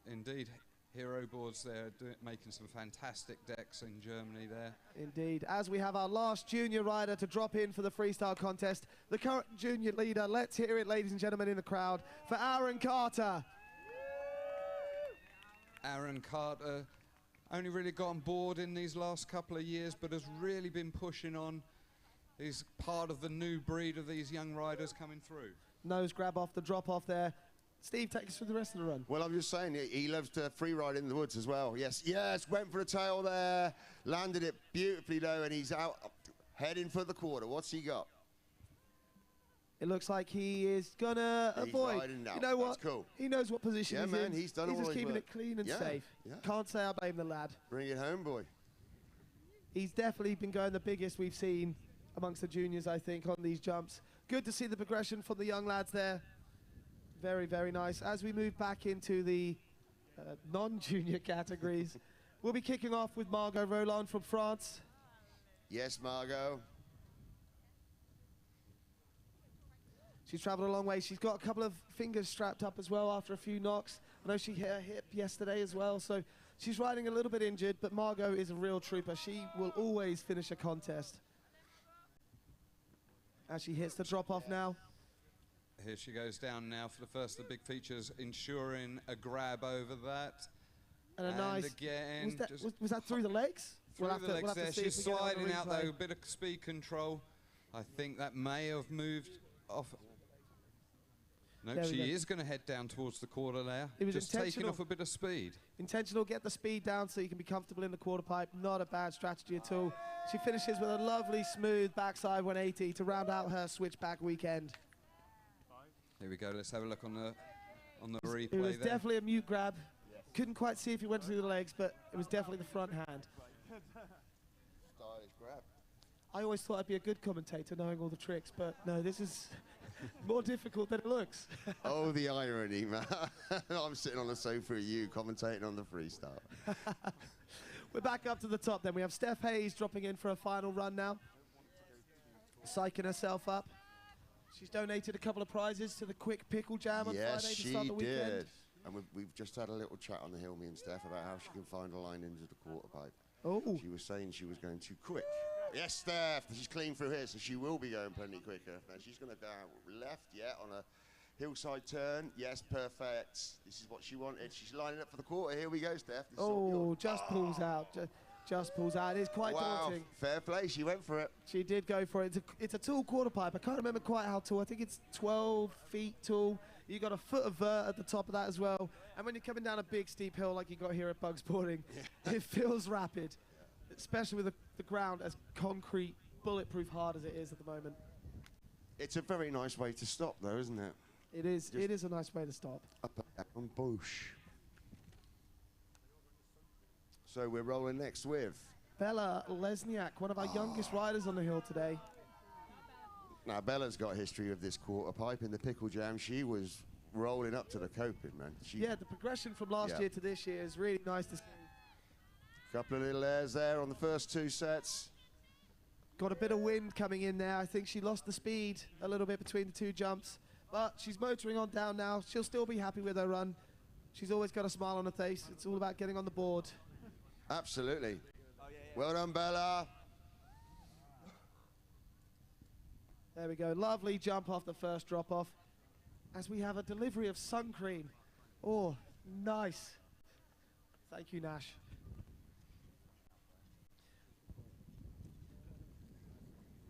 Indeed. Hero Boards there making some fantastic decks in Germany there. Indeed. As we have our last junior rider to drop in for the freestyle contest, the current junior leader, let's hear it, ladies and gentlemen in the crowd, for Aaron Carter. Aaron Carter only really got on board in these last couple of years, but has really been pushing on. He's part of the new breed of these young riders coming through. Nose grab off the drop off there. Steve, take us through the rest of the run. Well, I'm just saying, he loves to free ride in the woods as well. Yes, went for a tail there, landed it beautifully low, and he's out, heading for the quarter. What's he got? It looks like he is gonna avoid. Riding now. You know what? That's cool. He knows what position he's in. He's done He's all just his keeping work. it clean and safe. Yeah. Can't say I blame the lad. Bring it home, boy. He's definitely been going the biggest we've seen amongst the juniors, I think, on these jumps. Good to see the progression from the young lads there. Very, very nice. As we move back into the non-junior categories, we'll be kicking off with Margot Roland from France. Yes, Margot. She's travelled a long way. She's got a couple of fingers strapped up as well after a few knocks. I know she hit her hip yesterday as well, so she's riding a little bit injured, but Margot is a real trooper. She will always finish a contest. As she hits the drop-off now. Here she goes down now for the first of the big features, ensuring a grab over that. And a nice. Again, was that through the legs? Through the legs there. She's if we get it on the sliding out replay. though, a bit of speed control. I think that may have moved off. No, There we she go. is going to head down towards the quarter layer. It was Just taking intentional. off a bit of speed. Intentional, get the speed down so you can be comfortable in the quarter pipe. Not a bad strategy at all. She finishes with a lovely, smooth backside 180 to round out her switchback weekend. Here we go. Let's have a look on the replay It was there. definitely a mute grab. Couldn't quite see if he went through the legs, but it was definitely the front hand. Stylish grab. I always thought I'd be a good commentator knowing all the tricks, but no, this is more difficult than it looks. Oh, the irony, man. I'm sitting on the sofa with you, commentating on the freestyle. We're back up to the top then. We have Steph Hayes dropping in for a final run now. Psyching herself up. She's donated a couple of prizes to the Quick Pickle Jam on Yes, Friday to she start the weekend. did. And we've just had a little chat on the hill, me and Steph, about how she can find a line into the quarter pipe. Oh, She was saying she was going too quick. Yes, Steph, she's clean through here, so she will be going plenty quicker. And she's going to go left, yeah, on a hillside turn. Yes, perfect. This is what she wanted. She's lining up for the quarter. Here we go, Steph. This is all oh, yours. just pulls out. Just pulls out. It is quite Wow, daunting. fair play. She went for it. She did go for it. It's a tall quarter pipe. I can't remember quite how tall. I think it's 12 feet tall. You got a foot of vert at the top of that as well. And when you're coming down a big steep hill like you got here at Bugsboarding, it feels rapid, especially with the ground as concrete, bulletproof hard as it is at the moment. It's a very nice way to stop, though, isn't it? It is. It is a nice way to stop. Up and down, boosh. So we're rolling next with. Bella Lesniak, one of our youngest riders on the hill today. Now, Bella's got a history of this quarter pipe in the Pickle Jam. She was rolling up to the coping, man. Yeah, the progression from last Yeah. year to this year is really nice to see. Couple of little airs there on the first two sets. Got a bit of wind coming in there. I think she lost the speed a little bit between the two jumps. But she's motoring on down now. She'll still be happy with her run. She's always got a smile on her face. It's all about getting on the board. Absolutely. Well done, Bella. There we go. Lovely jump off the first drop off. As we have a delivery of sun cream. Oh, nice. Thank you, Nash.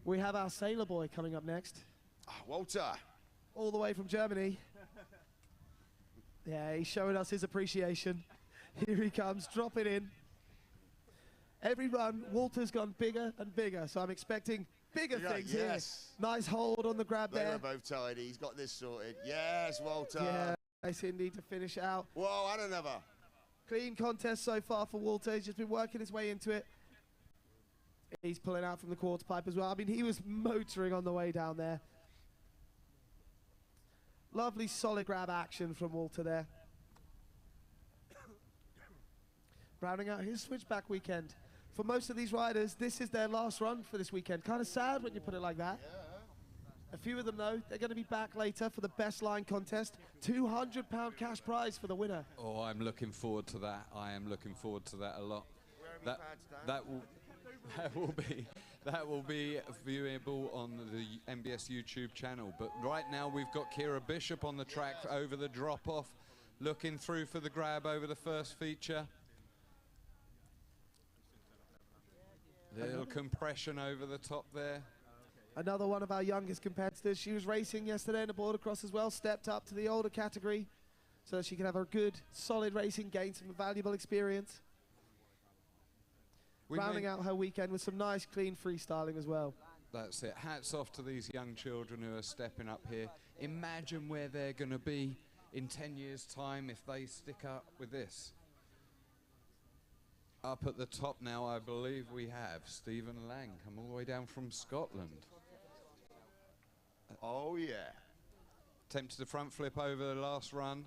We have our sailor boy coming up next. Walter. All the way from Germany. Yeah, he's showing us his appreciation. Here he comes, drop it in. Every run, Walter's gone bigger and bigger, so I'm expecting bigger Yeah, things yes. here. Nice hold on the grab They there. were both tidy. He's got this sorted. Yes, Walter. Yeah, nice indeed to finish out. Whoa, and another. Clean contest so far for Walter. He's just been working his way into it. He's pulling out from the quarter pipe as well. I mean, he was motoring on the way down there. Lovely solid grab action from Walter there. Rounding out his switchback weekend. For most of these riders, this is their last run for this weekend. Kind of sad when you put it like that. A few of them, though, they're going to be back later for the best line contest. £200 cash prize for the winner. Oh, I'm looking forward to that. I am looking forward to that a lot. That will be viewable on the MBS YouTube channel. But right now we've got Kira Bishop on the track over the drop-off, looking through for the grab over the first feature. Little compression over the top there. Another one of our youngest competitors. She was racing yesterday in the border cross as well, stepped up to the older category so that she can have a good, solid racing, gain some valuable experience. Rounding out her weekend with some nice, clean freestyling as well. That's it. Hats off to these young children who are stepping up here. Imagine where they're going to be in 10 years' time if they stick up with this. Up at the top now, I believe we have Stephen Lang, come all the way down from Scotland. Oh, yeah. Attempted a front flip over the last run.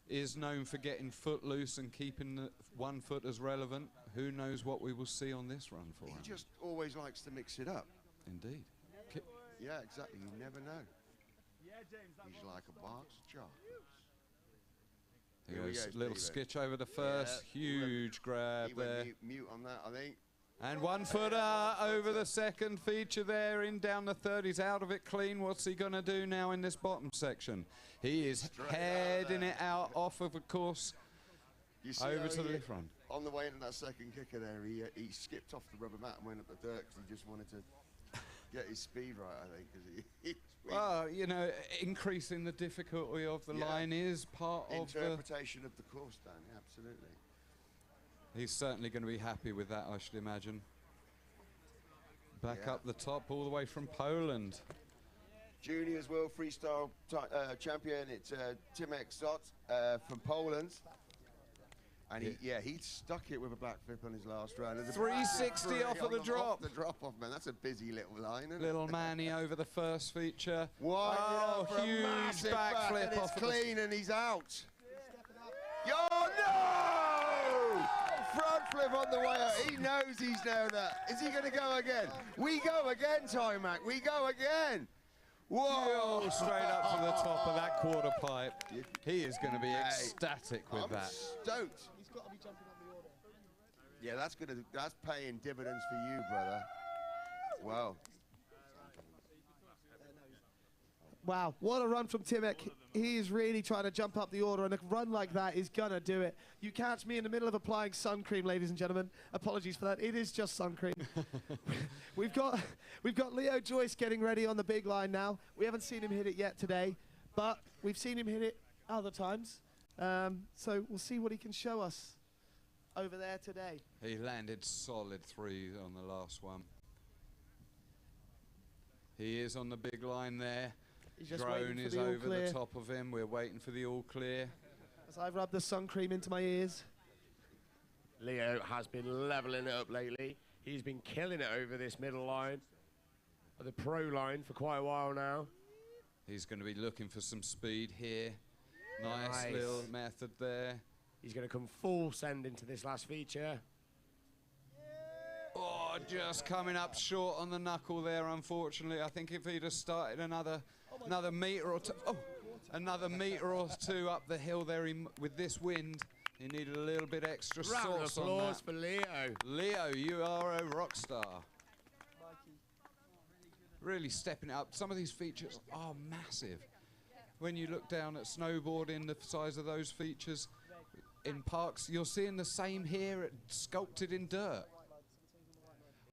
Is known for getting foot loose and keeping the one foot as relevant. Who knows what we will see on this run for him? He just always likes to mix it up. Indeed. Yeah, exactly. You never know. He's like a box of chocolates. Here goes, little skitch over the first, huge grab He went there. mute on that, I think. And one footer over the second feature there, in down the third. He's out of it clean. What's he going to do now in this bottom section? He is heading it out off of a course. You see Over how to the lift run. On the way into that second kicker there, he skipped off the rubber mat and went up the dirt because he just wanted to get his speed right, I think. 'Cause Well, you know, increasing the difficulty of the line is part of the... interpretation of the course, Dan, yeah, absolutely. He's certainly going to be happy with that, I should imagine. Back Yeah. up the top, all the way from Poland. Juniors World Freestyle champion, it's Timek Zot from Poland. And he stuck it with a back flip on his last run. And the 360 off of the drop. Off the drop off, man. That's a busy little line, isn't Little Manny over the first feature. Oh, huge backflip and off it's of clean and he's out. Yo, no! Front flip on the way out. He knows he's now that. Is he going to go again? We go again, Timac. We go again. Whoa! Straight up to the top of that quarter pipe. He is going to be ecstatic with I'm that. stoked. He's got to be jumping up the order. Yeah, that's paying dividends for you, brother. Wow. Wow, what a run from Timek. He is really trying to jump up the order, and a run like that is going to do it. You catch me in the middle of applying sun cream, ladies and gentlemen. Apologies for that. It is just sun cream. We've got Leo Joyce getting ready on the big line now. We haven't seen him hit it yet today, but we've seen him hit it other times. So we'll see what he can show us over there today. He landed solid 3 on the last one. He is on the big line there. He's just Drone waiting for is the all over clear. the top of him. We're waiting for the all clear. As I rub the sun cream into my ears. Leo has been levelling it up lately. He's been killing it over this middle line, the pro line, for quite a while now. He's going to be looking for some speed here. Nice little method there. He's going to come full send into this last feature. Oh, just coming up short on the knuckle there, unfortunately. I think if he'd have started another metre or two, another metre or two up the hill there with this wind, he needed a little bit extra Round of sauce on applause that. for Leo. Leo, you are a rock star. Really stepping it up. Some of these features are massive. When you look down at snowboarding, the size of those features in parks, you're seeing the same here, sculpted in dirt.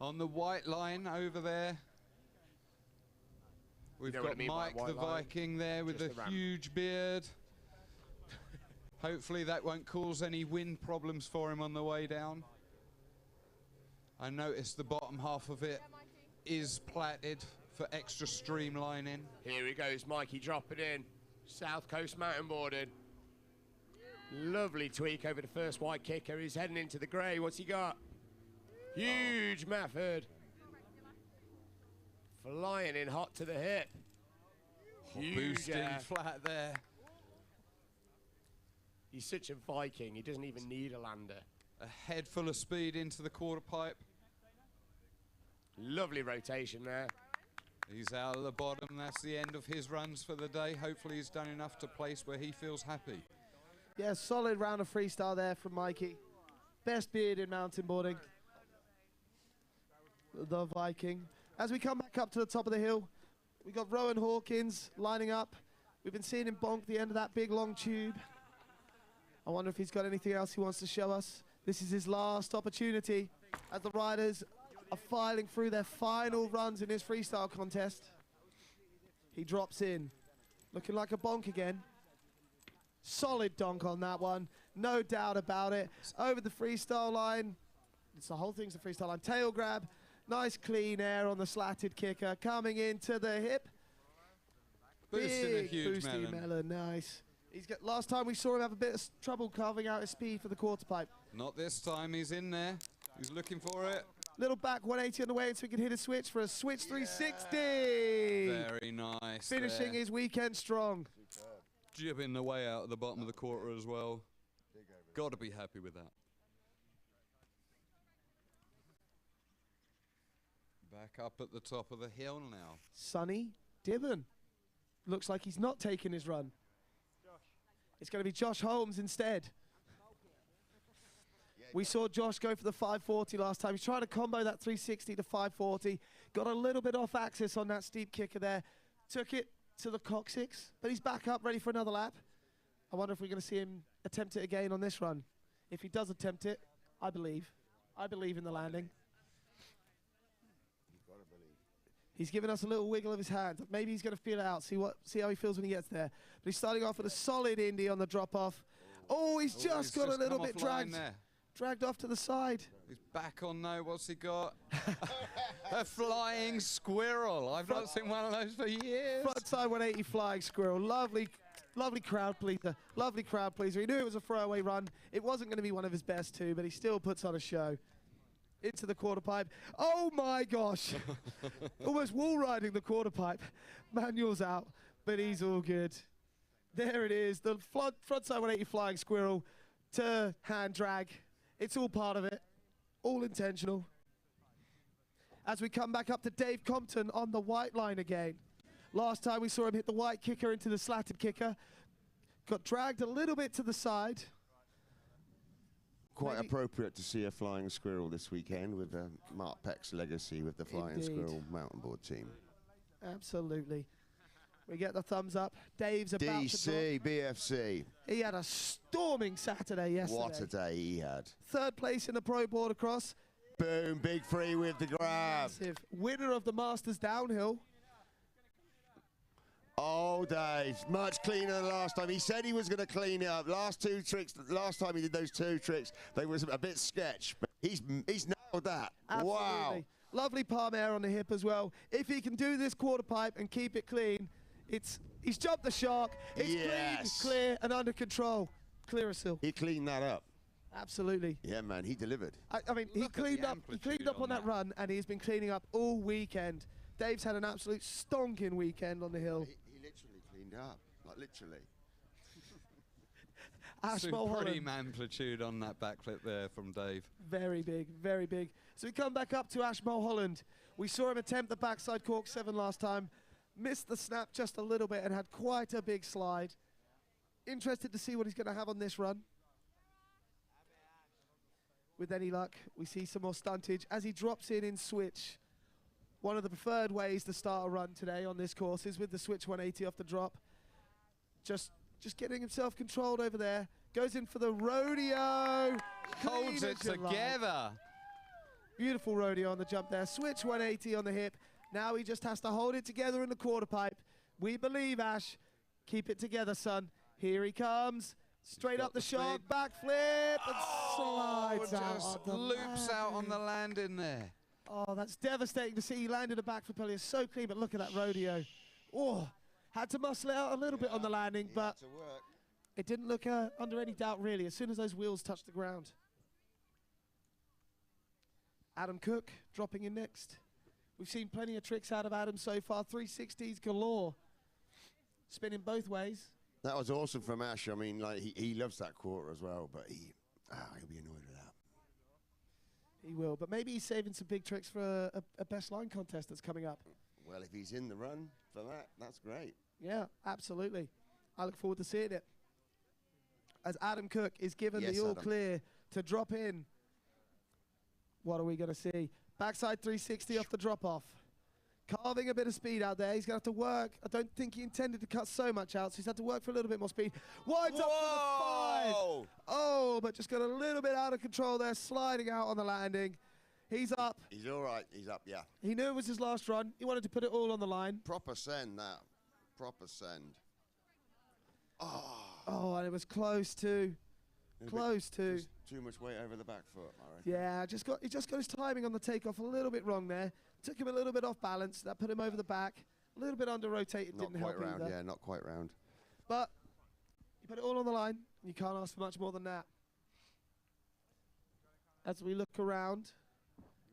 On the white line over there, we've got Mike the Viking there with a huge beard. Hopefully that won't cause any wind problems for him on the way down. I noticed the bottom half of it is platted for extra streamlining. Here he goes, Mikey dropping in. South Coast Mountainboarding. Lovely tweak over the first white kicker. He's heading into the grey. What's he got? Huge method. Flying in hot to the hip. Boosting flat there. He's such a Viking. He doesn't even need a lander. A head full of speed into the quarter pipe. Lovely rotation there. He's out of the bottom. That's the end of his runs for the day. Hopefully he's done enough to place where he feels happy. Yeah, solid round of freestyle there from Mikey. Best beard in mountain boarding. The Viking. As we come back up to the top of the hill, we got Rowan Hawkins lining up. We've been seeing him bonk the end of that big long tube. I wonder if he's got anything else he wants to show us. This is his last opportunity as the riders are filing through their final runs in this freestyle contest. He drops in, looking like a bonk again. Solid donk on that one, no doubt about it. Over the freestyle line, it's the whole thing's a freestyle line. Tail grab, nice clean air on the slatted kicker, coming into the hip. Boosting a huge boosty melon. Nice. Last time we saw him have a bit of trouble carving out his speed for the quarter pipe. Not this time, he's in there. He's looking for it. Little back 180 on the way so he can hit a switch for a switch 360. Very nice. Finishing his weekend strong. Jibbing the way out of the bottom of the quarter as well. Got to be happy with that. Back up at the top of the hill now. Sonny Dibben. Looks like he's not taking his run. It's going to be Josh Holmes instead. We saw Josh go for the 540 last time. He's trying to combo that 360 to 540. Got a little bit off axis on that steep kicker there. Took it to the coccyx, but he's back up, ready for another lap. I wonder if we're going to see him attempt it again on this run. if he does attempt it. I believe in the landing. You've got to believe. He's giving us a little wiggle of his hand. Maybe he's going to feel it out, see how he feels when he gets there. But he's starting off with a solid indie on the drop-off. Oh, he's just got a little bit dragged off to the side. He's back on now. What's he got? A flying squirrel. I've not seen one of those for years. Frontside 180 flying squirrel. Lovely crowd pleaser. Lovely crowd pleaser. He knew it was a throwaway run. It wasn't going to be one of his best two, but he still puts on a show. Into the quarter pipe. Oh my gosh. Almost wall riding the quarter pipe. Manual's out, but he's all good. There it is. The frontside 180 flying squirrel to hand drag. It's all part of it. All intentional. As we come back up to Dave Compton on the white line again. Last time we saw him hit the white kicker into the slatted kicker. Got dragged a little bit to the side. Quite appropriate to see a flying squirrel this weekend with Mark Peck's legacy with the flying squirrel mountain board team. Absolutely. We get the thumbs up. Dave's about DC, to drop. BFC. He had a storming Saturday yesterday. What a day he had. Third place in the Pro Board Across. Boom, big free with the grab. Massive. Winner of the Masters Downhill. Oh, Dave, much cleaner than last time. He said he was going to clean it up. Last time he did those two tricks, they was a bit sketch, but he's nailed that. Absolutely. Wow. Lovely palm air on the hip as well. If he can do this quarter pipe and keep it clean, he's jumped the shark. It's clean, clear, and under control. Clear as silk. He cleaned that up. Absolutely. Yeah, man, he delivered. I mean, he cleaned up on that run, and he's been cleaning up all weekend. Dave's had an absolute stonking weekend on the hill. He literally cleaned up, like literally. Supreme amplitude on that backflip there from Dave. Very big, very big. So we come back up to Ash Mulholland. We saw him attempt the backside cork 7 last time. Missed the snap just a little bit and had quite a big slide. Interested to see what he's going to have on this run. With any luck, we see some more stuntage as he drops in switch. One of the preferred ways to start a run today on this course is with the switch 180 off the drop. Just getting himself controlled over there. Goes in for the rodeo. Holds it together. Beautiful rodeo on the jump there. Switch 180 on the hip. Now he just has to hold it together in the quarter pipe. We believe, Ash. Keep it together, son. Here he comes. Straight up the shark, backflip, and slides out. Loops out on the landing there. Oh, that's devastating to see. He landed a backflip earlier, so clean, but look at that rodeo. Oh, had to muscle it out a little bit on the landing, but it didn't look under any doubt, really, as soon as those wheels touched the ground. Adam Cook dropping in next. We've seen plenty of tricks out of Adam so far. 360s galore. Spinning both ways. That was awesome from Ash. I mean, like he loves that quarter as well, but he'll be annoyed with that. He will, but maybe he's saving some big tricks for a best line contest that's coming up. Well, if he's in the run for that, that's great. Yeah, absolutely. I look forward to seeing it. As Adam Cook is given the all clear to drop in. What are we going to see? Backside 360 off the drop-off. Carving a bit of speed out there. He's going to have to work. I don't think he intended to cut so much out, so he's had to work for a little bit more speed. Winds up for the 5. Oh, but just got a little bit out of control there, sliding out on the landing. He's up. He's all right. He's up, yeah. He knew it was his last run. He wanted to put it all on the line. Proper send, that. Proper send. Oh, and it was close to. Close to. Just too much weight over the back foot, I reckon. Yeah, he just got his timing on the takeoff a little bit wrong there. Took him a little bit off balance. That put him over the back. A little bit under-rotated. Not didn't quite help round, either. yeah, not quite round. But you put it all on the line. You can't ask for much more than that. As we look around,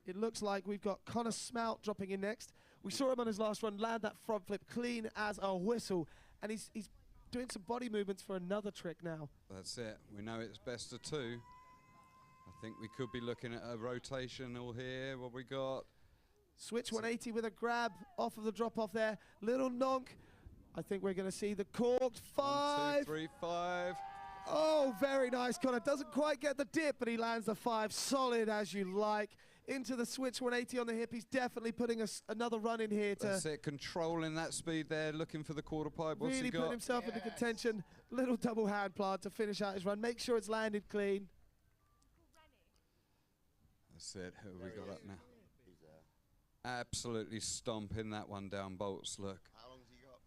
it looks like we've got Connor Smout dropping in next. We saw him on his last run land that front flip clean as a whistle. And he's doing some body movements for another trick now. That's it. We know it's best of 2. I think we could be looking at a rotational here. What we got? Switch 180 with a grab off of the drop-off there. Little nonk. I think we're going to see the corked 5. 1, 2, 3, 5. Oh, very nice, Connor. Doesn't quite get the dip, but he lands the 5 solid as you like. Into the switch 180 on the hip. He's definitely putting another run in here to... That's it, controlling that speed there, looking for the quarter pipe. What's really he got? put himself into contention. Little double hand plant to finish out his run. Make sure it's landed clean. That's it. Who have we got up now? Absolutely stomping that one down, Bolts. Look. How long's he got?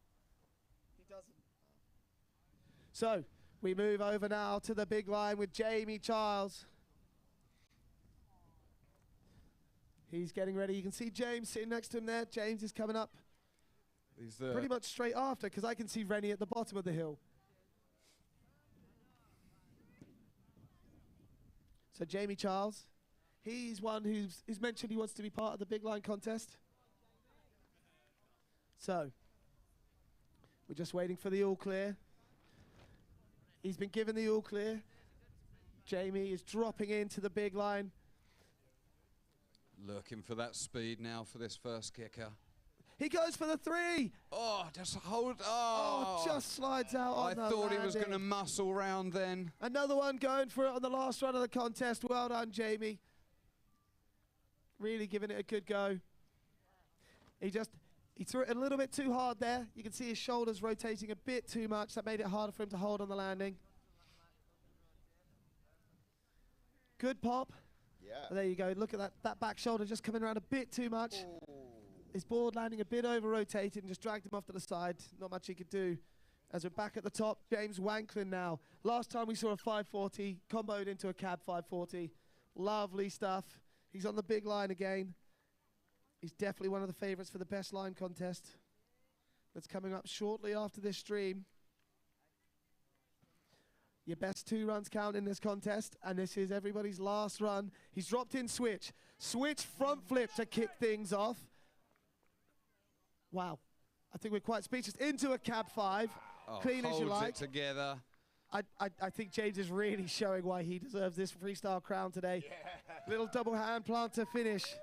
He doesn't. So we move over now to the big line with Jamie Childs. He's getting ready. You can see James sitting next to him there. James is coming up pretty much straight after, because I can see Rennie at the bottom of the hill. So Jamie Childs, he's one who's mentioned he wants to be part of the big line contest. So we're just waiting for the all clear. He's been given the all clear. Jamie is dropping into the big line. Looking for that speed now for this first kicker. He goes for the 3. Oh, just hold. Oh, just slides out on the I thought he was landing. going to muscle round then. Another one going for it on the last run of the contest. Well done, Jamie. Really giving it a good go. He threw it a little bit too hard there. You can see his shoulders rotating a bit too much. That made it harder for him to hold on the landing. Good pop. Yeah. Oh, there you go. Look at that back shoulder just coming around a bit too much. His board landing a bit over-rotated and just dragged him off to the side. Not much he could do. As we're back at the top, James Wanklin now. Last time we saw a 540, comboed into a cab 540. Lovely stuff. He's on the big line again. He's definitely one of the favourites for the best line contest. That's coming up shortly after this stream. Your best 2 runs count in this contest, and this is everybody's last run. He's dropped in switch. Switch front flip to kick things off. Wow. I think we're quite speechless. Into a cab 5. Oh, Clean as you like. Holds it together. I think James is really showing why he deserves this freestyle crown today. Yeah. Little double hand plant to finish. Cheeky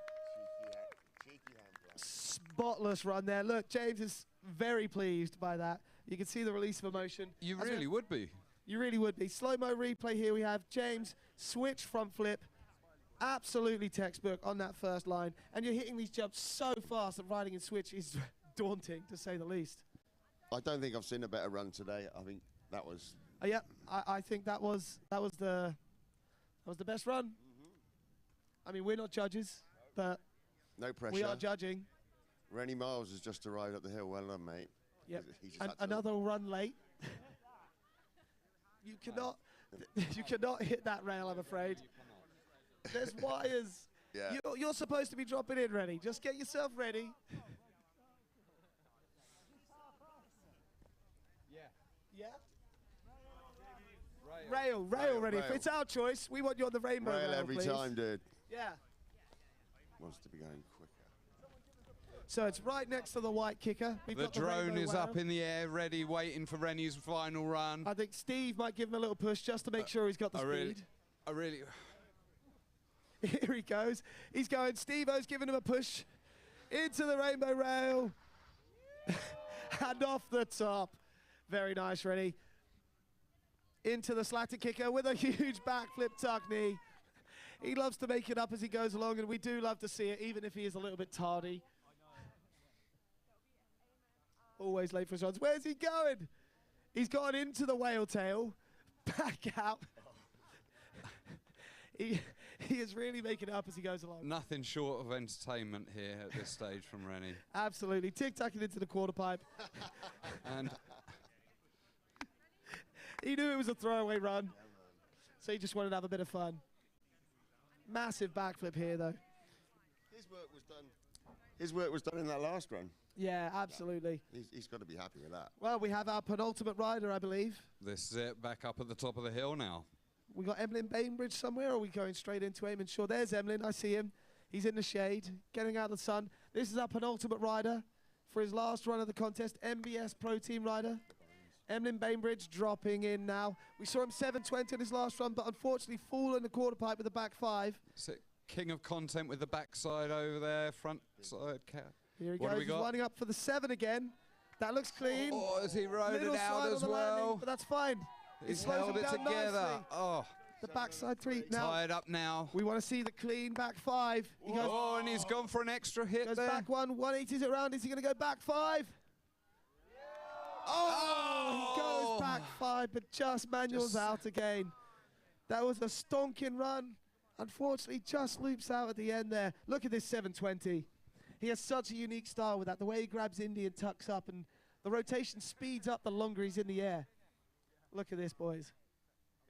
hand plant. Spotless run there. Look, James is very pleased by that. You can see the release of emotion. You really would be. You really would be. Slow-mo replay here. We have James switch front flip. Absolutely textbook on that first line. And you're hitting these jumps so fast that riding in switch is daunting, to say the least. I don't think I've seen a better run today. I think that was... Yeah, I think that was the best run. Mm-hmm. I mean, we're not judges, but no pressure. we are judging. Rennie Miles has just arrived up the hill. Well done, mate. Yep. He just had to- Another run late. You cannot hit that rail, I'm afraid. There's wires. Yeah. You're supposed to be dropping in ready. Just get yourself ready. Yeah. Yeah? Rail. Rail ready. rail. It's our choice. We want you on the rainbow Rail rail, every please. time, dude. Yeah. Wants to be going quicker. So it's right next to the white kicker. We've The got drone rainbow is rail. up in the air, ready, waiting for Rennie's final run. I think Steve might give him a little push just to make sure he's got the speed. I really... Here he goes. He's going. Steve-O's giving him a push into the rainbow rail. And off the top. Very nice, Rennie. Into the slatted kicker with a huge backflip tuck knee. He loves to make it up as he goes along, and we do love to see it, even if he is a little bit tardy. Always late for his runs. Where's he going? He's gone into the whale tail. Back out. He is really making it up as he goes along. Nothing short of entertainment here at this stage from Rennie. Absolutely. Tic-tacking into the quarter pipe. And He knew it was a throwaway run, so he just wanted to have a bit of fun. Massive backflip here, though. His work was done. His work was done in that last run. Yeah, absolutely. He's got to be happy with that. Well, we have our penultimate rider, I believe. this is it, back up at the top of the hill now. We got Emlyn Bainbridge somewhere, or are we going straight into Eamon Shaw? There's Emlyn. I see him. He's in the shade, getting out of the sun. This is our penultimate rider for his last run of the contest, MBS Pro Team rider. Emlyn Bainbridge dropping in now. We saw him 720 in his last run, but unfortunately fallen the quarter pipe with the back 5. So, king of content with the backside over there, front side cap. Here he What goes. do we He's got? lining up for the 7 again. That looks clean. Oh, has he rode Little it out slide as on the landing, well? but that's fine. He's slows held him it down together. nicely. Oh, The backside 3 now. tied up now. We want to see the clean back 5. He goes, Oh, and he's gone for an extra hit goes there. back 1, 180s it round. Is he going to go back 5? Oh, he goes back 5, but just manuals out again. That was a stonking run. Unfortunately, just loops out at the end there. Look at this 720. He has such a unique style with that. The way he grabs Indy and tucks up, and the rotation speeds up the longer he's in the air. Look at this, boys.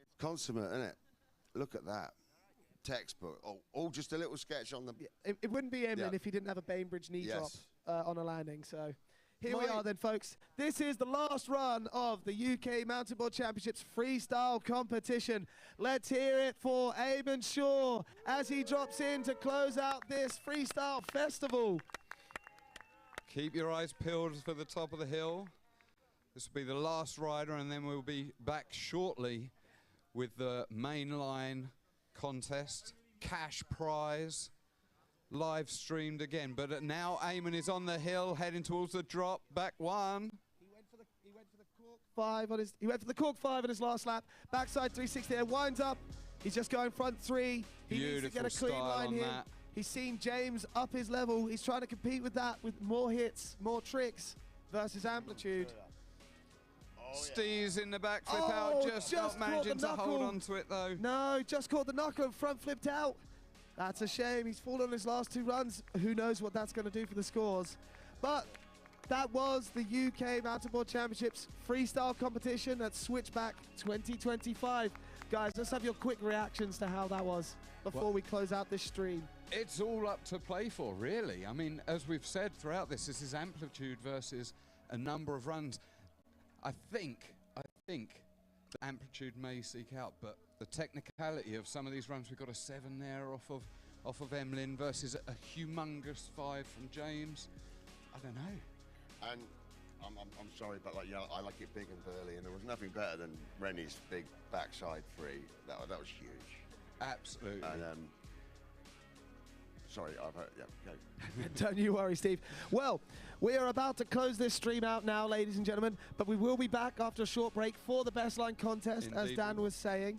It's consummate, isn't it? Look at that. Textbook. Oh, just a little sketch on the... It wouldn't be Emlyn if he didn't have a Bainbridge knee drop on a landing. So here we are then, folks. This is the last run of the UK Mountainboard Championships freestyle competition. Let's hear it for Eamon Shaw as he drops in to close out this freestyle festival. Keep your eyes peeled for the top of the hill. This will be the last rider, and then we'll be back shortly with the main line contest, cash prize, live streamed again. But now Eamon is on the hill, heading towards the drop. Back one. He went for the cork five on his. He went for the cork five on his last lap. Backside 360 there, winds up. He's just going front three. He needs to get a clean line here. That. He's seen James up his level. He's trying to compete with that, with more hits, more tricks versus amplitude. Steve's in the back flip out, just not managing to hold on to it though. No, just caught the knuckle and front flipped out. That's a shame. He's fallen on his last two runs. Who knows what that's going to do for the scores. But that was the UK Mountainboard Championships freestyle competition at SwitchBack 2025. Guys, let's have your quick reactions to how that was before we close out this stream. It's all up to play for, really. I mean, as we've said throughout this is amplitude versus a number of runs. I think the amplitude may seek out, but the technicality of some of these runs, we've got a 7 there off of Emlyn versus a humongous 5 from James. I don't know. And I'm sorry, but I like it big and burly, and there was nothing better than Rennie's big backside 3. That was huge. Absolutely. And sorry, I've heard. Yeah, okay. Don't you worry, Steve. Well, we are about to close this stream out now, ladies and gentlemen, but we will be back after a short break for the best line contest, as Dan was saying.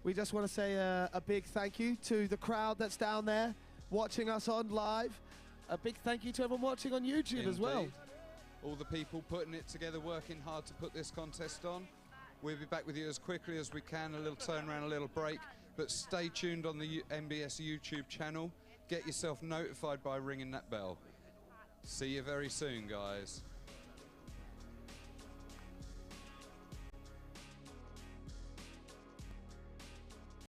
We just want to say a big thank you to the crowd that's down there watching us on live. A big thank you to everyone watching on YouTube as well. All the people putting it together, working hard to put this contest on. We'll be back with you as quickly as we can, a little turnaround, a little break, but stay tuned on the MBS YouTube channel. Get yourself notified by ringing that bell. See you very soon, guys.